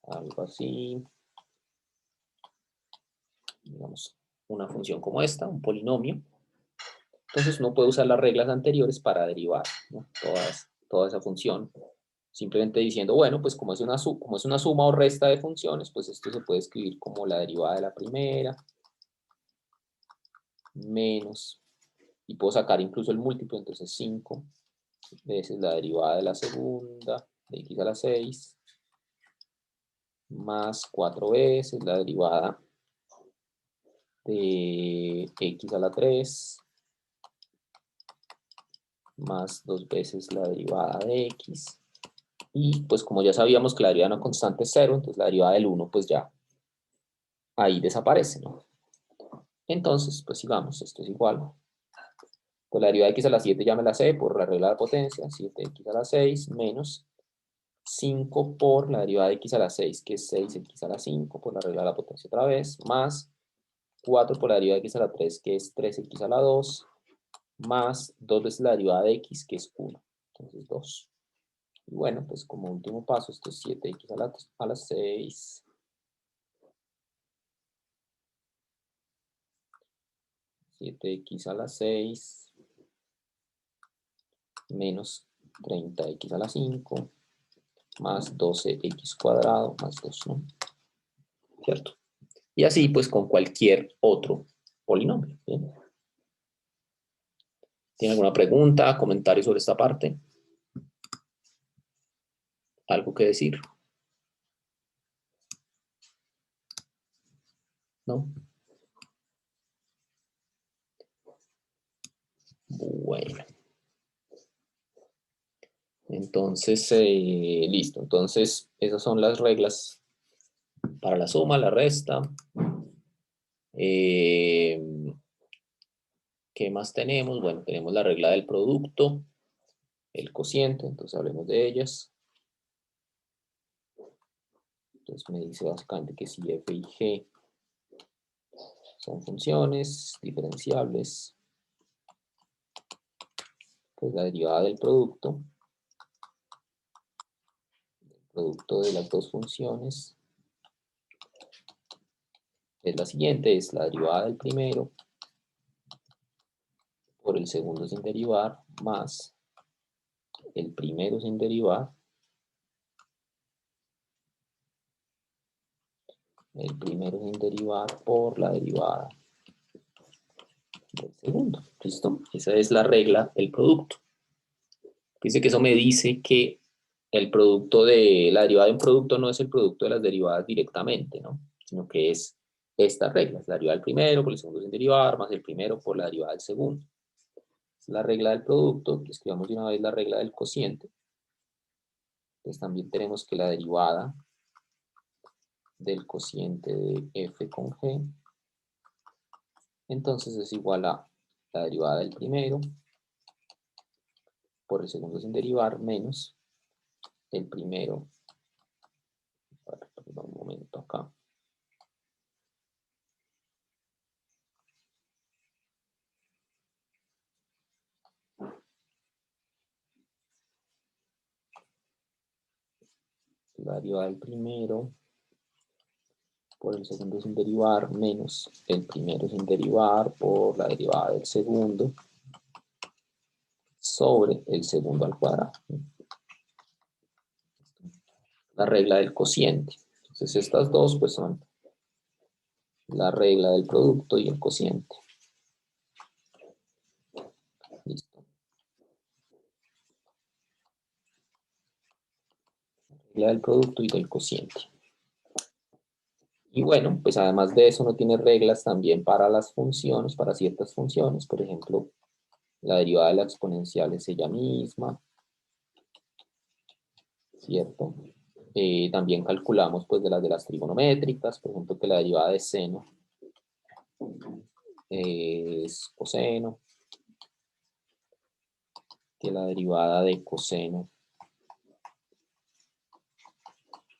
algo así. Digamos, una función como esta, un polinomio. Entonces uno puede usar las reglas anteriores para derivar, ¿no? Toda esa función. Simplemente diciendo, bueno, pues como es una suma o resta de funciones, pues esto se puede escribir como la derivada de la primera, menos, y puedo sacar incluso el múltiplo, entonces 5 veces la derivada de la segunda, de x a la 6, más 4 veces la derivada de x a la 3, más 2 veces la derivada de x, y pues como ya sabíamos que la derivada de una constante es 0, entonces la derivada del 1 pues ya ahí desaparece, ¿no? Entonces, pues sigamos, esto es igual. Pues la derivada de x a la 7 ya me la sé por la regla de potencia, 7x a la 6 menos 5 por la derivada de x a la 6, que es 6x a la 5 por la regla de la potencia otra vez, más 4 por la derivada de x a la 3, que es 3x a la 2, más 2 veces la derivada de x, que es 1. Entonces 2. Y bueno, pues como último paso, esto es 7x a la 6. 7x a la 6 menos 30x a la 5 más 12x cuadrado más 2, ¿no? ¿Cierto? Y así pues con cualquier otro polinomio. ¿Bien? ¿Tiene alguna pregunta, comentario sobre esta parte? ¿Algo que decir? ¿No? Bueno. Entonces, listo. Entonces, esas son las reglas para la suma, la resta. ¿Qué más tenemos? Bueno, tenemos la regla del producto, el cociente, entonces hablemos de ellas. Entonces me dice básicamente que si f y g son funciones diferenciables, pues la derivada del producto de las dos funciones es la siguiente, es la derivada del primero por el segundo sin derivar más el primero sin derivar por la derivada del segundo. ¿Listo? Esa es la regla del producto. Dice que eso me dice que el producto de la derivada de un producto no es el producto de las derivadas directamente, ¿no? Sino que es esta regla, es la derivada del primero por el segundo sin derivar, más el primero por la derivada del segundo. Es la regla del producto, que escribamos de una vez la regla del cociente. Entonces también tenemos que la derivada del cociente de f con g, entonces es igual a la derivada del primero por el segundo sin derivar menos el primero. Perdón, un momento acá. La derivada del primero por el segundo sin derivar menos el primero sin derivar por la derivada del segundo sobre el segundo al cuadrado. La regla del cociente. Entonces estas dos pues son la regla del producto y el cociente. Listo. Regla del producto y del cociente. Y bueno, pues además de eso no tiene reglas también para las funciones, para ciertas funciones. Por ejemplo, la derivada de la exponencial es ella misma, ¿cierto? También calculamos pues de las trigonométricas, por ejemplo que la derivada de seno es coseno, que la derivada de coseno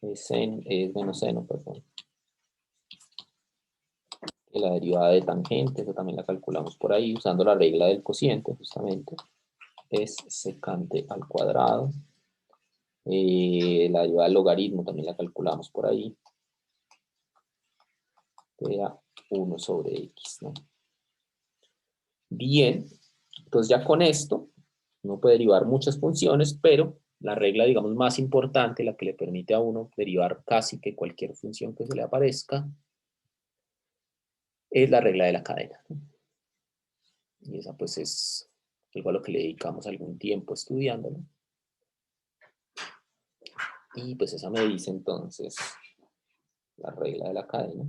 es menos seno, perdón. Que la derivada de tangente, eso también la calculamos por ahí, usando la regla del cociente justamente, es secante al cuadrado. La derivada del logaritmo también la calculamos por ahí, era 1 sobre x, ¿no? Bien, entonces ya con esto uno puede derivar muchas funciones, pero la regla, digamos, más importante, la que le permite a uno derivar casi que cualquier función que se le aparezca, es la regla de la cadena, ¿no? Y esa pues es algo a lo que le dedicamos algún tiempo estudiándolo. Y pues esa me dice entonces, la regla de la cadena,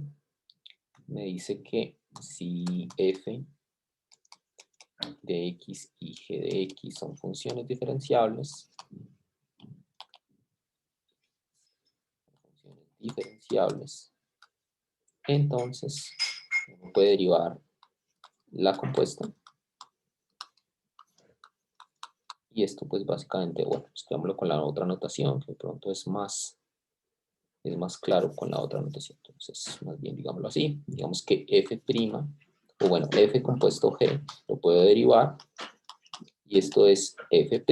me dice que si f de x y g de x son funciones diferenciables, entonces uno puede derivar la compuesta. Y esto pues básicamente, bueno, escribámoslo con la otra notación, que de pronto es más claro con la otra notación. Entonces, más bien digámoslo así, digamos que f', o bueno, f compuesto g, lo puedo derivar, y esto es f'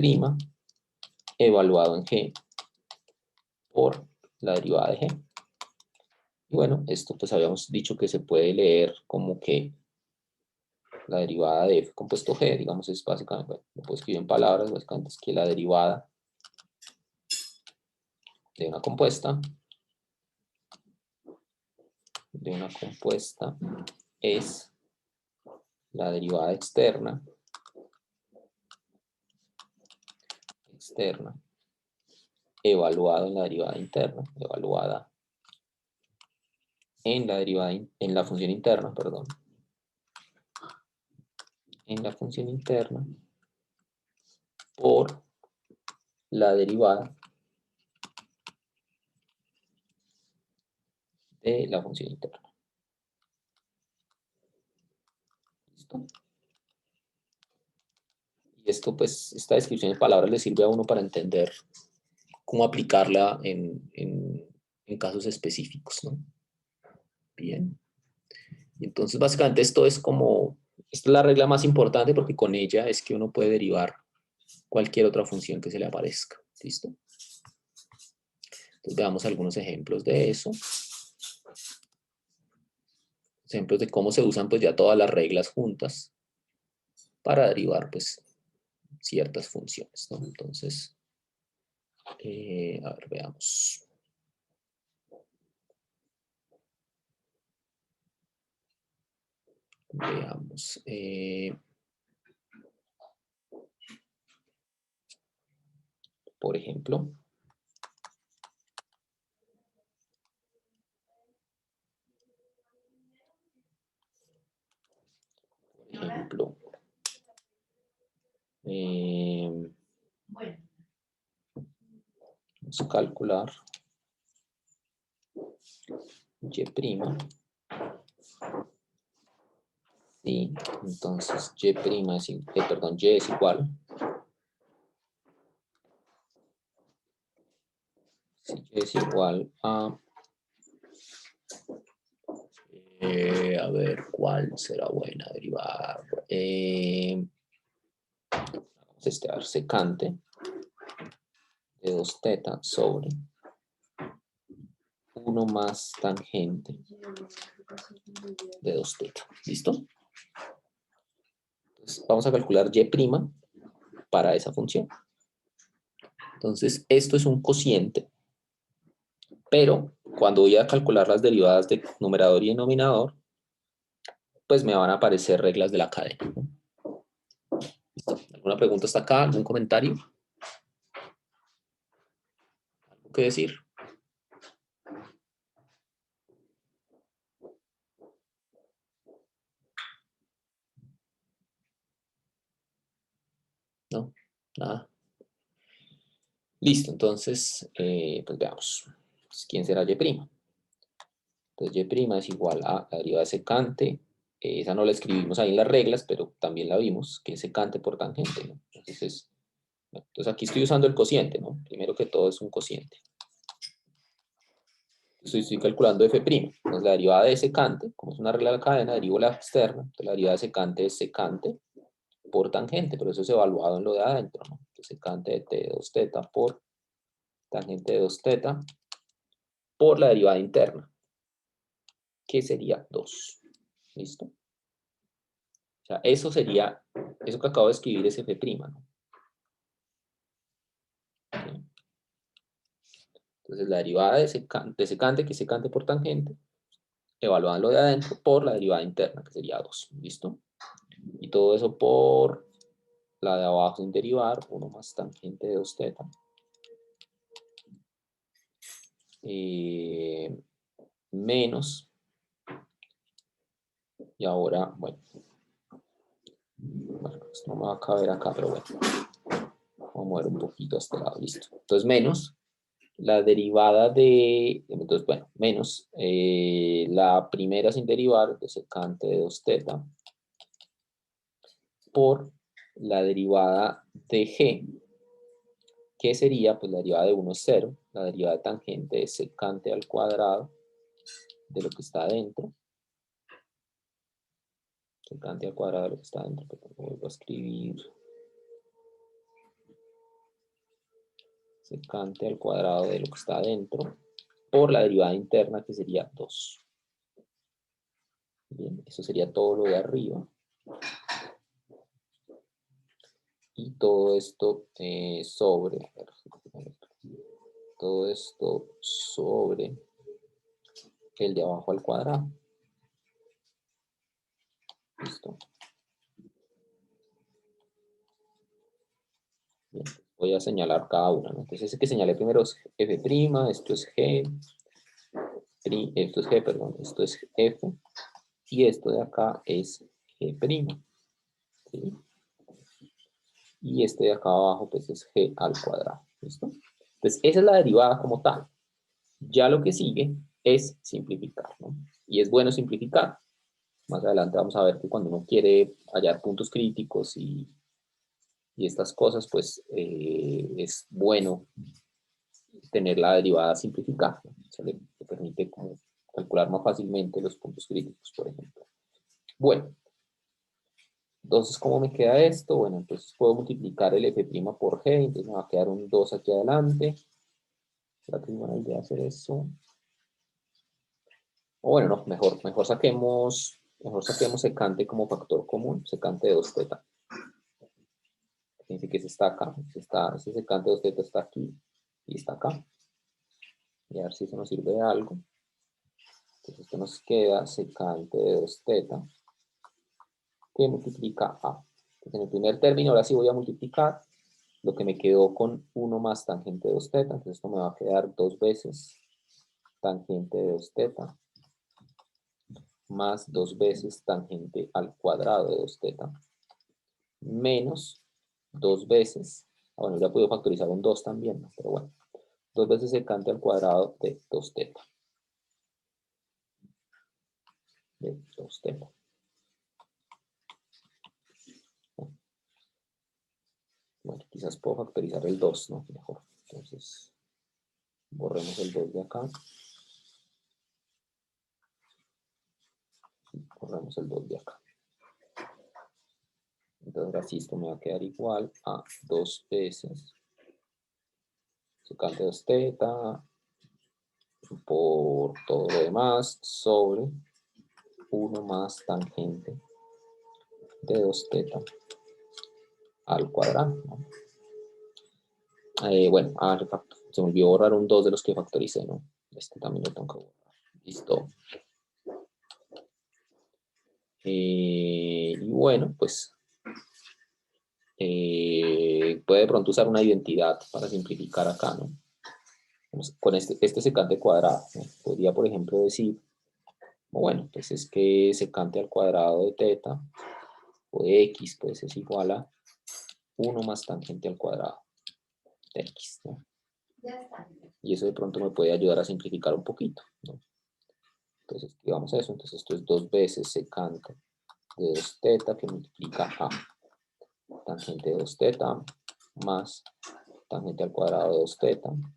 evaluado en g por la derivada de g. Y bueno, esto pues habíamos dicho que se puede leer como que la derivada de f compuesto g, digamos, es básicamente, bueno, lo puedo escribir en palabras, básicamente es que la derivada de una compuesta es la derivada externa evaluada en la derivada interna, evaluada en la derivada en la función interna, perdón, en la función interna por la derivada de la función interna. ¿Listo? Y esto, pues, esta descripción de palabras le sirve a uno para entender cómo aplicarla en casos específicos, ¿no? Bien. Y entonces, básicamente, esta es la regla más importante porque con ella es que uno puede derivar cualquier otra función que se le aparezca. ¿Listo? Entonces, veamos algunos ejemplos de eso. Ejemplos de cómo se usan pues ya todas las reglas juntas para derivar pues ciertas funciones, ¿no? Entonces, a ver, veamos. Veamos. Por ejemplo, vamos a calcular y'. Sí, entonces y' perdón, y es igual. Si y es igual a ver, ¿cuál será buena derivar? Vamos a ver, secante de 2θ sobre 1 1 más tangente de 2 teta. ¿Listo? Entonces, vamos a calcular y' para esa función. Entonces, esto es un cociente, pero cuando voy a calcular las derivadas de numerador y denominador, pues me van a aparecer reglas de la cadena, ¿no? ¿Listo? ¿Alguna pregunta hasta acá? ¿Algún comentario? ¿Algo que decir? ¿No? Nada. Listo, entonces, pues veamos. Pues, ¿quién será y'? Entonces y' es igual a la derivada de secante. Esa no la escribimos ahí en las reglas, pero también la vimos, que es secante por tangente, ¿no? Entonces aquí estoy usando el cociente, ¿no? Primero que todo es un cociente. Estoy calculando f'. Entonces la derivada de secante, como es una regla de la cadena, derivo la externa. Entonces la derivada de secante es secante por tangente, pero eso es evaluado en lo de adentro, ¿no? Entonces secante de t de 2 teta por tangente de 2 teta por la derivada interna, que sería 2. ¿Listo? O sea, eso sería, eso que acabo de escribir es f', ¿no? ¿Sí? Entonces la derivada de secante, que es secante por tangente, evaluada en lo de adentro por la derivada interna, que sería 2. ¿Listo? Y todo eso por la de abajo sin derivar, 1 más tangente de 2 teta. Menos, y ahora, bueno, esto no me va a caber acá, pero bueno, vamos a mover un poquito a este lado, listo. Entonces menos la derivada de, entonces bueno, menos la primera sin derivar de secante de 2 teta por la derivada de g, que sería, pues la derivada de 1 es 0, la derivada de tangente es secante al cuadrado de lo que está adentro, secante al cuadrado de lo que está adentro, pero vuelvo a escribir secante al cuadrado de lo que está adentro, por la derivada interna, que sería 2. Bien, eso sería todo lo de arriba. Y todo esto sobre, todo esto sobre el de abajo al cuadrado. Listo. Bien, voy a señalar cada una, ¿no? Entonces ese que señalé primero es f', esto es g, esto es g, perdón, esto es f, y esto de acá es g', ¿sí? Y este de acá abajo pues es g al cuadrado, ¿listo? Entonces esa es la derivada como tal. Ya lo que sigue es simplificar, ¿no? Y es bueno simplificar. Más adelante vamos a ver que cuando uno quiere hallar puntos críticos y estas cosas, pues es bueno tener la derivada simplificada, ¿no? Se le permite como calcular más fácilmente los puntos críticos, por ejemplo. Bueno, entonces, ¿cómo me queda esto? Bueno, entonces puedo multiplicar el f' por g, entonces me va a quedar un 2 aquí adelante. ¿Será que es buena idea hacer eso? O bueno, no, mejor saquemos secante como factor común, secante de 2 teta. Fíjense que ese está acá, ese secante de 2 teta está aquí y está acá. Y a ver si eso nos sirve de algo. Entonces esto nos queda secante de 2 teta que multiplica a. Entonces en el primer término ahora sí voy a multiplicar lo que me quedó con 1 más tangente de 2 teta. Entonces esto me va a quedar 2 veces tangente de 2 teta más 2 veces tangente al cuadrado de 2 teta menos 2 veces, bueno, ya puedo factorizar un 2 también, ¿no? Pero bueno, 2 veces secante al cuadrado de 2 teta. De 2 teta. Bueno, quizás puedo factorizar el 2, ¿no? Mejor. Entonces, borremos el 2 de acá. Y borramos el 2 de acá. Entonces, así esto me va a quedar igual a 2 veces secante de 2 teta por todo lo demás sobre 1 más tangente de 2θ al cuadrado, ¿no? Bueno, se me olvidó borrar un 2 de los que factoricé, ¿no? Este también lo tengo que borrar. Listo. Y bueno, pues puede de pronto usar una identidad para simplificar acá, ¿no? Con este secante cuadrado, ¿no? Podría, por ejemplo, decir, bueno, pues es que secante al cuadrado de θ o de x, pues es igual a 1 más tangente al cuadrado de x, ¿no? Y eso de pronto me puede ayudar a simplificar un poquito, ¿no? Entonces, escribamos eso. Entonces, esto es 2 veces secante de 2θ que multiplica a tangente de 2θ más tangente al cuadrado de 2θ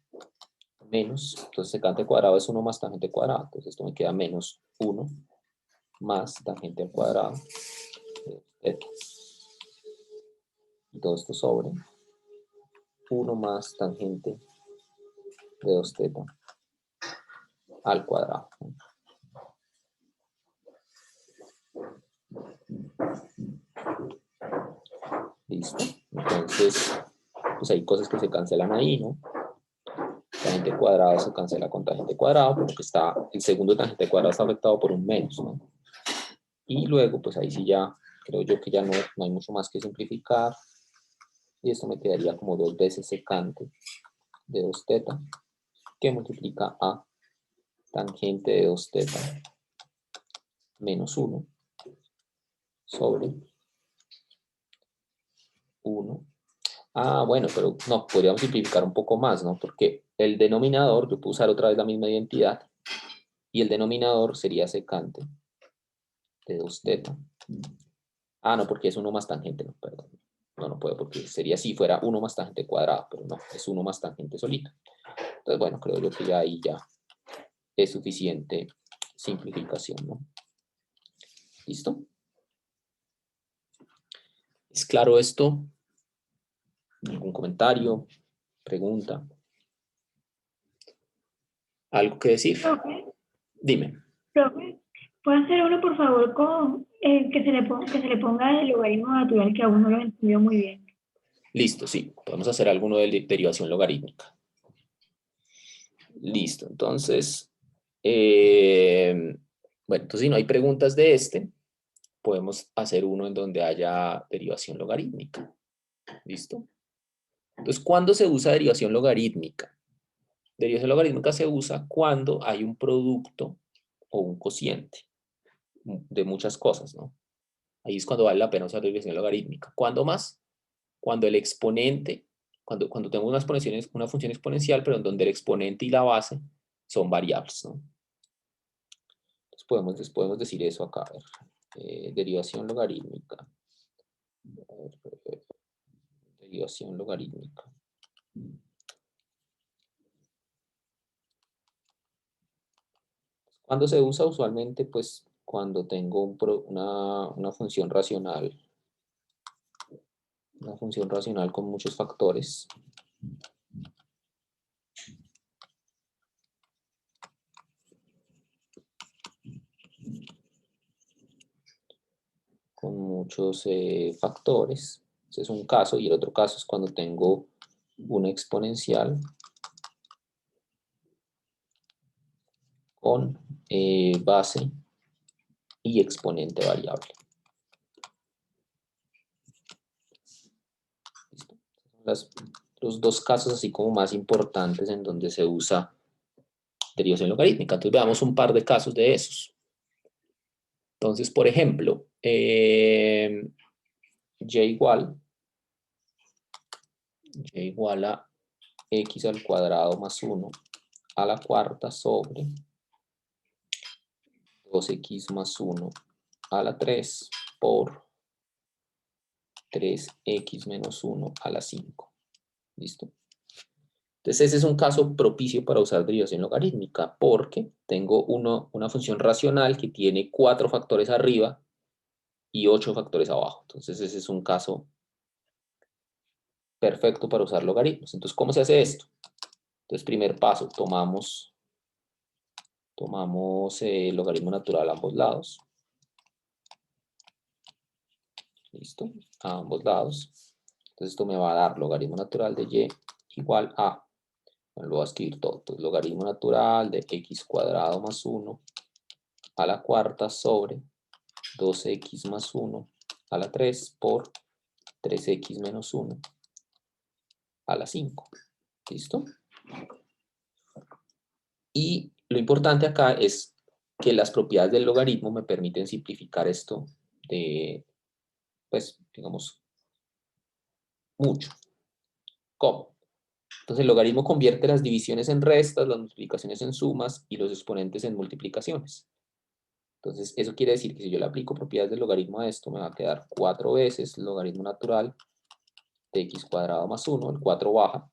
menos, entonces secante cuadrado es 1 más tangente cuadrado, entonces esto me queda menos 1 más tangente al cuadrado de 2θ. Y todo esto sobre 1 más tangente de 2θ al cuadrado. Listo. Entonces, pues hay cosas que se cancelan ahí, ¿no? Tangente cuadrado se cancela con tangente cuadrado porque el segundo tangente cuadrado está afectado por un menos, ¿no? Y luego, pues ahí sí ya, creo yo que ya no hay mucho más que simplificar. Y esto me quedaría como 2 veces secante de 2θ que multiplica a tangente de 2θ menos 1 sobre 1. Bueno, pero no, podríamos simplificar un poco más, ¿no? Porque el denominador, yo puedo usar otra vez la misma identidad, y el denominador sería secante de 2θ. No, porque es 1 más tangente, no, perdón. No puedo, porque sería si fuera 1 más tangente cuadrado, pero no, es 1 más tangente solito. Entonces, bueno, creo yo que ya ahí ya es suficiente simplificación, ¿no? ¿Listo? ¿Es claro esto? ¿Algún comentario? ¿Pregunta? ¿Algo que decir? Profe, Dime. profe, ¿puede hacer uno, por favor, con que se le ponga el logaritmo natural, que aún no lo he entendido muy bien? Listo, sí. Podemos hacer alguno de derivación logarítmica. Listo, entonces, bueno, entonces si no hay preguntas de podemos hacer uno en donde haya derivación logarítmica. ¿Listo? Entonces, ¿cuándo se usa derivación logarítmica? Derivación logarítmica se usa cuando hay un producto o un cociente de muchas cosas, ¿no? Ahí es cuando vale la pena usar derivación logarítmica. ¿Cuándo más? Cuando el exponente, cuando tengo una función exponencial, pero en donde el exponente y la base son variables, ¿no? Entonces podemos decir eso acá, a ver, derivación logarítmica. A ver, derivación logarítmica. ¿Cuándo se usa? Usualmente, pues, cuando tengo una función racional. Una función racional con muchos factores. Con muchos factores. Ese es un caso. Y el otro caso es cuando tengo una exponencial con base y exponente variable. ¿Listo? Los dos casos así como más importantes en donde se usa derivación logarítmica. Entonces veamos un par de casos de esos. Entonces, por ejemplo, y igual a x al cuadrado más 1 a la cuarta sobre 2x más 1 a la 3 por 3x menos 1 a la 5. ¿Listo? Entonces ese es un caso propicio para usar derivación logarítmica porque tengo una función racional que tiene 4 factores arriba y 8 factores abajo. Entonces ese es un caso perfecto para usar logaritmos. Entonces, ¿cómo se hace esto? Entonces, primer paso, tomamos Tomamos el logaritmo natural a ambos lados. ¿Listo? A ambos lados. Entonces esto me va a dar logaritmo natural de y igual a, bueno, lo voy a escribir todo. Entonces, logaritmo natural de x cuadrado más 1 a la cuarta sobre 2x más 1 a la 3 por 3x menos 1 a la 5. ¿Listo? Y lo importante acá es que las propiedades del logaritmo me permiten simplificar esto de, pues, digamos, mucho. ¿Cómo? Entonces el logaritmo convierte las divisiones en restas, las multiplicaciones en sumas y los exponentes en multiplicaciones. Entonces eso quiere decir que si yo le aplico propiedades del logaritmo a esto, me va a quedar 4 veces el logaritmo natural de x cuadrado más 1, el 4 baja.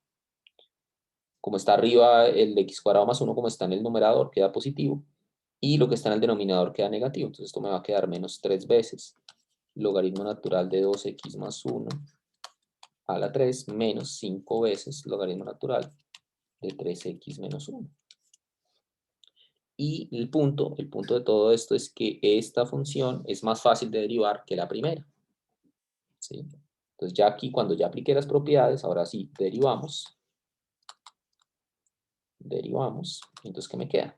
Como está arriba el de x cuadrado más 1, como está en el numerador, queda positivo. Y lo que está en el denominador queda negativo. Entonces esto me va a quedar menos 3 veces logaritmo natural de 2x más 1 a la 3 menos 5 veces logaritmo natural de 3x menos 1. Y el punto de todo esto es que esta función es más fácil de derivar que la primera. ¿Sí? Entonces ya aquí, cuando ya apliqué las propiedades, ahora sí, derivamos. Entonces, ¿qué me queda?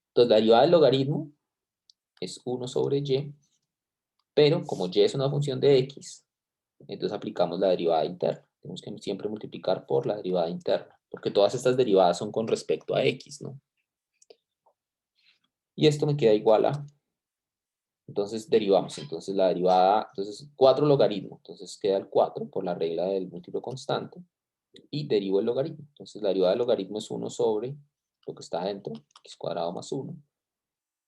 Entonces la derivada del logaritmo es 1 sobre y, pero como y es una función de x, entonces aplicamos la derivada interna. Tenemos que siempre multiplicar por la derivada interna, porque todas estas derivadas son con respecto a x, ¿no? Y esto me queda igual a, entonces derivamos, entonces la derivada, entonces 4 logaritmo, entonces queda el 4 por la regla del múltiplo constante, y derivo el logaritmo. Entonces la derivada del logaritmo es 1 sobre lo que está adentro, x cuadrado más 1,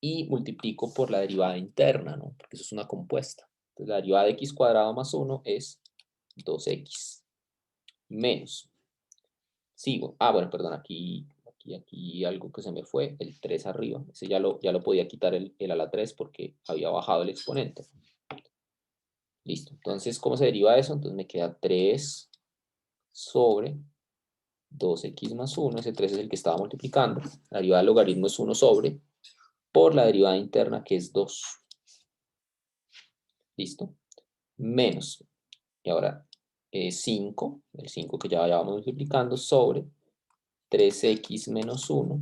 y multiplico por la derivada interna, ¿no? Porque eso es una compuesta. Entonces la derivada de x cuadrado más 1 es 2x menos. Sigo. Ah, bueno, perdón, aquí algo que se me fue, el 3 arriba. Ese ya lo podía quitar el a la 3 porque había bajado el exponente. Listo. Entonces, ¿cómo se deriva eso? Entonces me queda 3 sobre 2x más 1. Ese 3 es el que estaba multiplicando. La derivada del logaritmo es 1 sobre por la derivada interna que es 2. ¿Listo? Menos. Y ahora 5, el 5 que ya vamos multiplicando sobre 3x menos 1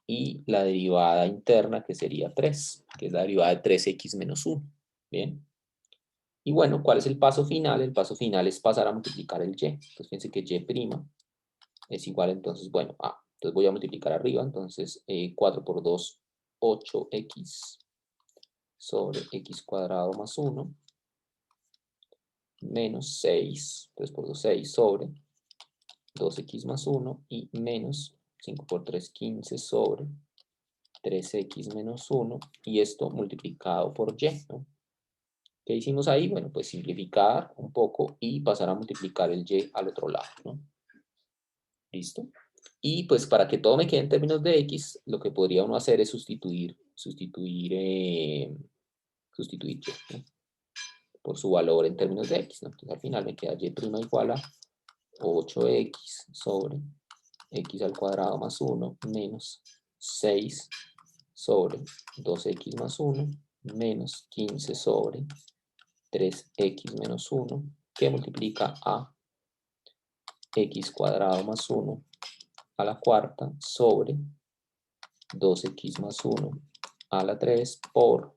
y la derivada interna que sería 3, que es la derivada de 3x menos 1. Bien. Y bueno, ¿cuál es el paso final? El paso final es pasar a multiplicar el y. Entonces fíjense que y' es igual, entonces, bueno, a. Entonces voy a multiplicar arriba, entonces 4 por 2, 8x sobre x cuadrado más 1 menos 6, 3 por 2, 6 sobre 2x más 1 y menos 5 por 3, 15 sobre 3x menos 1 y esto multiplicado por y, ¿no? ¿Qué hicimos ahí? Bueno, pues simplificar un poco y pasar a multiplicar el y al otro lado, ¿no? ¿Listo? Y pues para que todo me quede en términos de x, lo que podría uno hacer es sustituir y, ¿no? Por su valor en términos de x, ¿no? Entonces al final me queda y' igual a 8x sobre x al cuadrado más 1 menos 6 sobre 2x más 1 menos 15 sobre 3x menos 1 que multiplica a x cuadrado más 1 a la cuarta sobre 2x más 1 a la 3 por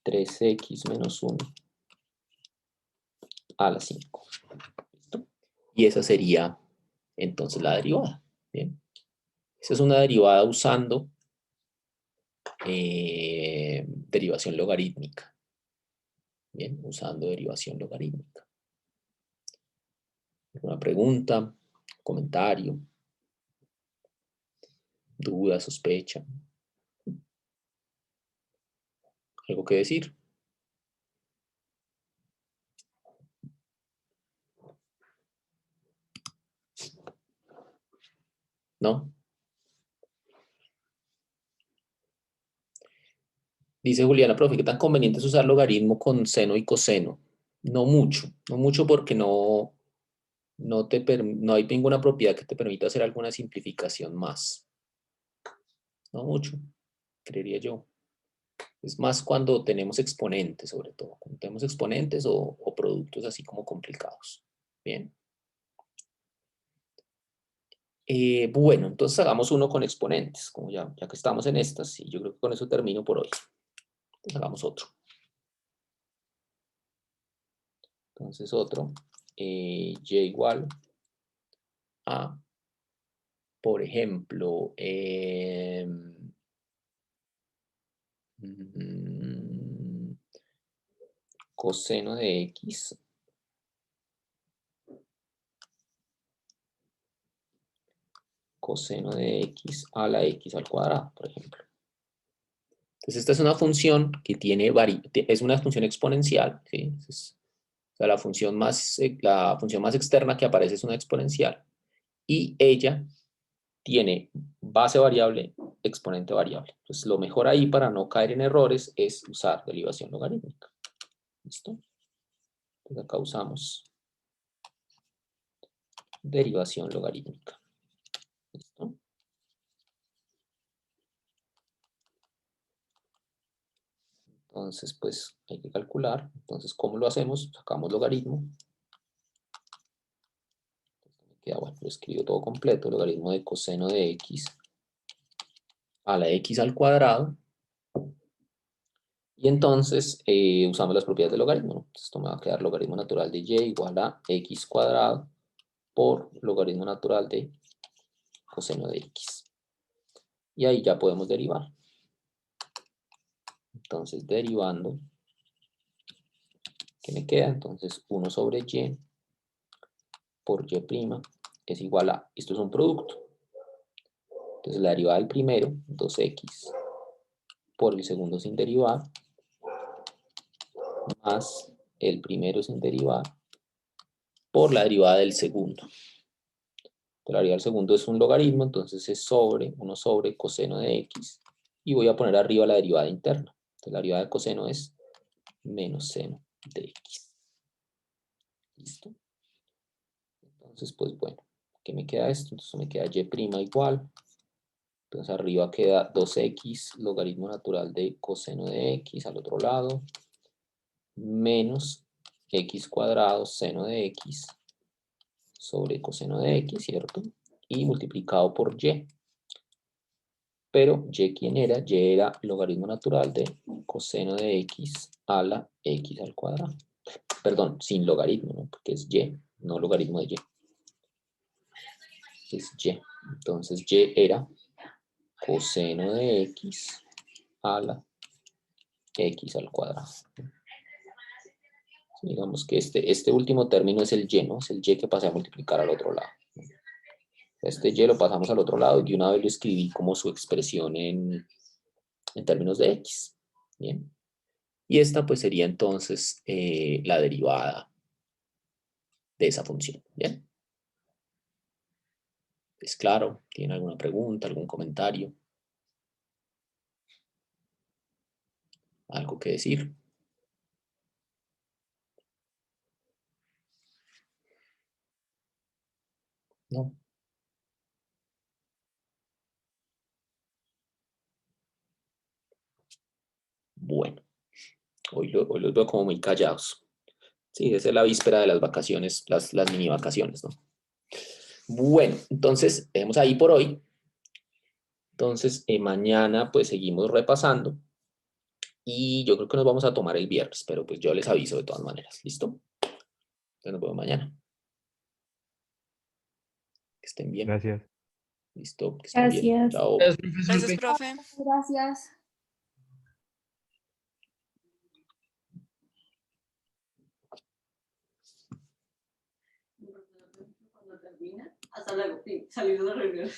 3x menos 1 a la 5. ¿Listo? Y esa sería entonces la derivada. Bien. Esa es una derivada usando derivación logarítmica. Bien, usando derivación logarítmica. ¿Alguna pregunta? ¿Comentario? ¿Duda? ¿Sospecha? ¿Algo que decir? ¿No? Dice Juliana, profe, ¿qué tan conveniente es usar logaritmo con seno y coseno? No mucho porque no hay ninguna propiedad que te permita hacer alguna simplificación más. No mucho, creería yo. Es más cuando tenemos exponentes, sobre todo. Cuando tenemos exponentes o productos así como complicados. Bien. Bueno, entonces hagamos uno con exponentes, como ya que estamos en estas, y yo creo que con eso termino por hoy. Entonces hagamos otro. Entonces otro, y igual a, por ejemplo, coseno de x coseno de x a la x al cuadrado, por ejemplo. Entonces esta es una función que tiene es una función exponencial, ¿sí? O sea, la función más externa que aparece es una exponencial y ella tiene base variable, exponente variable. Entonces lo mejor ahí para no caer en errores es usar derivación logarítmica. ¿Listo? Entonces acá usamos derivación logarítmica. ¿Listo? Entonces, pues hay que calcular. Entonces, ¿cómo lo hacemos? Sacamos logaritmo. Queda bueno, lo escribo todo completo. Logaritmo de coseno de x a la x al cuadrado. Y entonces usamos las propiedades del logaritmo, ¿no? Entonces, esto me va a quedar logaritmo natural de y igual a x cuadrado por logaritmo natural de coseno de x. Y ahí ya podemos derivar. Entonces, derivando, ¿qué me queda? Entonces, 1 sobre y por y' es igual a, esto es un producto. Entonces, la derivada del primero, 2x, por el segundo sin derivar, más el primero sin derivar, por la derivada del segundo. La derivada del segundo es un logaritmo, entonces es sobre 1 sobre coseno de x. Y voy a poner arriba la derivada interna. Entonces, la derivada de coseno es menos seno de x. ¿Listo? Entonces, pues bueno, ¿qué me queda esto? Entonces me queda y' igual. Entonces arriba queda 2x logaritmo natural de coseno de x al otro lado, menos x cuadrado seno de x sobre coseno de x, ¿cierto? Y multiplicado por y. Pero y, ¿quién era? Y era logaritmo natural de coseno de x a la x al cuadrado. Perdón, sin logaritmo, ¿no? Porque es y, no logaritmo de y. Es y. Entonces y era coseno de x a la x al cuadrado. Digamos que este último término es el y, ¿no? Es el y que pasé a multiplicar al otro lado. Este y lo pasamos al otro lado y una vez lo escribí como su expresión en términos de x. Bien. Y esta pues sería entonces la derivada de esa función. Bien. ¿Es claro? ¿Tiene alguna pregunta, algún comentario? ¿Algo que decir? ¿No? Bueno, hoy los veo como muy callados. Sí, esa es la víspera de las vacaciones, las mini vacaciones, ¿no? Bueno, entonces, dejemos ahí por hoy. Entonces, mañana pues seguimos repasando. Y yo creo que nos vamos a tomar el viernes, pero pues yo les aviso de todas maneras. ¿Listo? Entonces nos vemos mañana. Que estén bien. Gracias. Listo, que estén bien. Gracias. Chao. Gracias, profesor. Gracias, profe. Gracias. Cuando termina, hasta luego, salir de la reunión.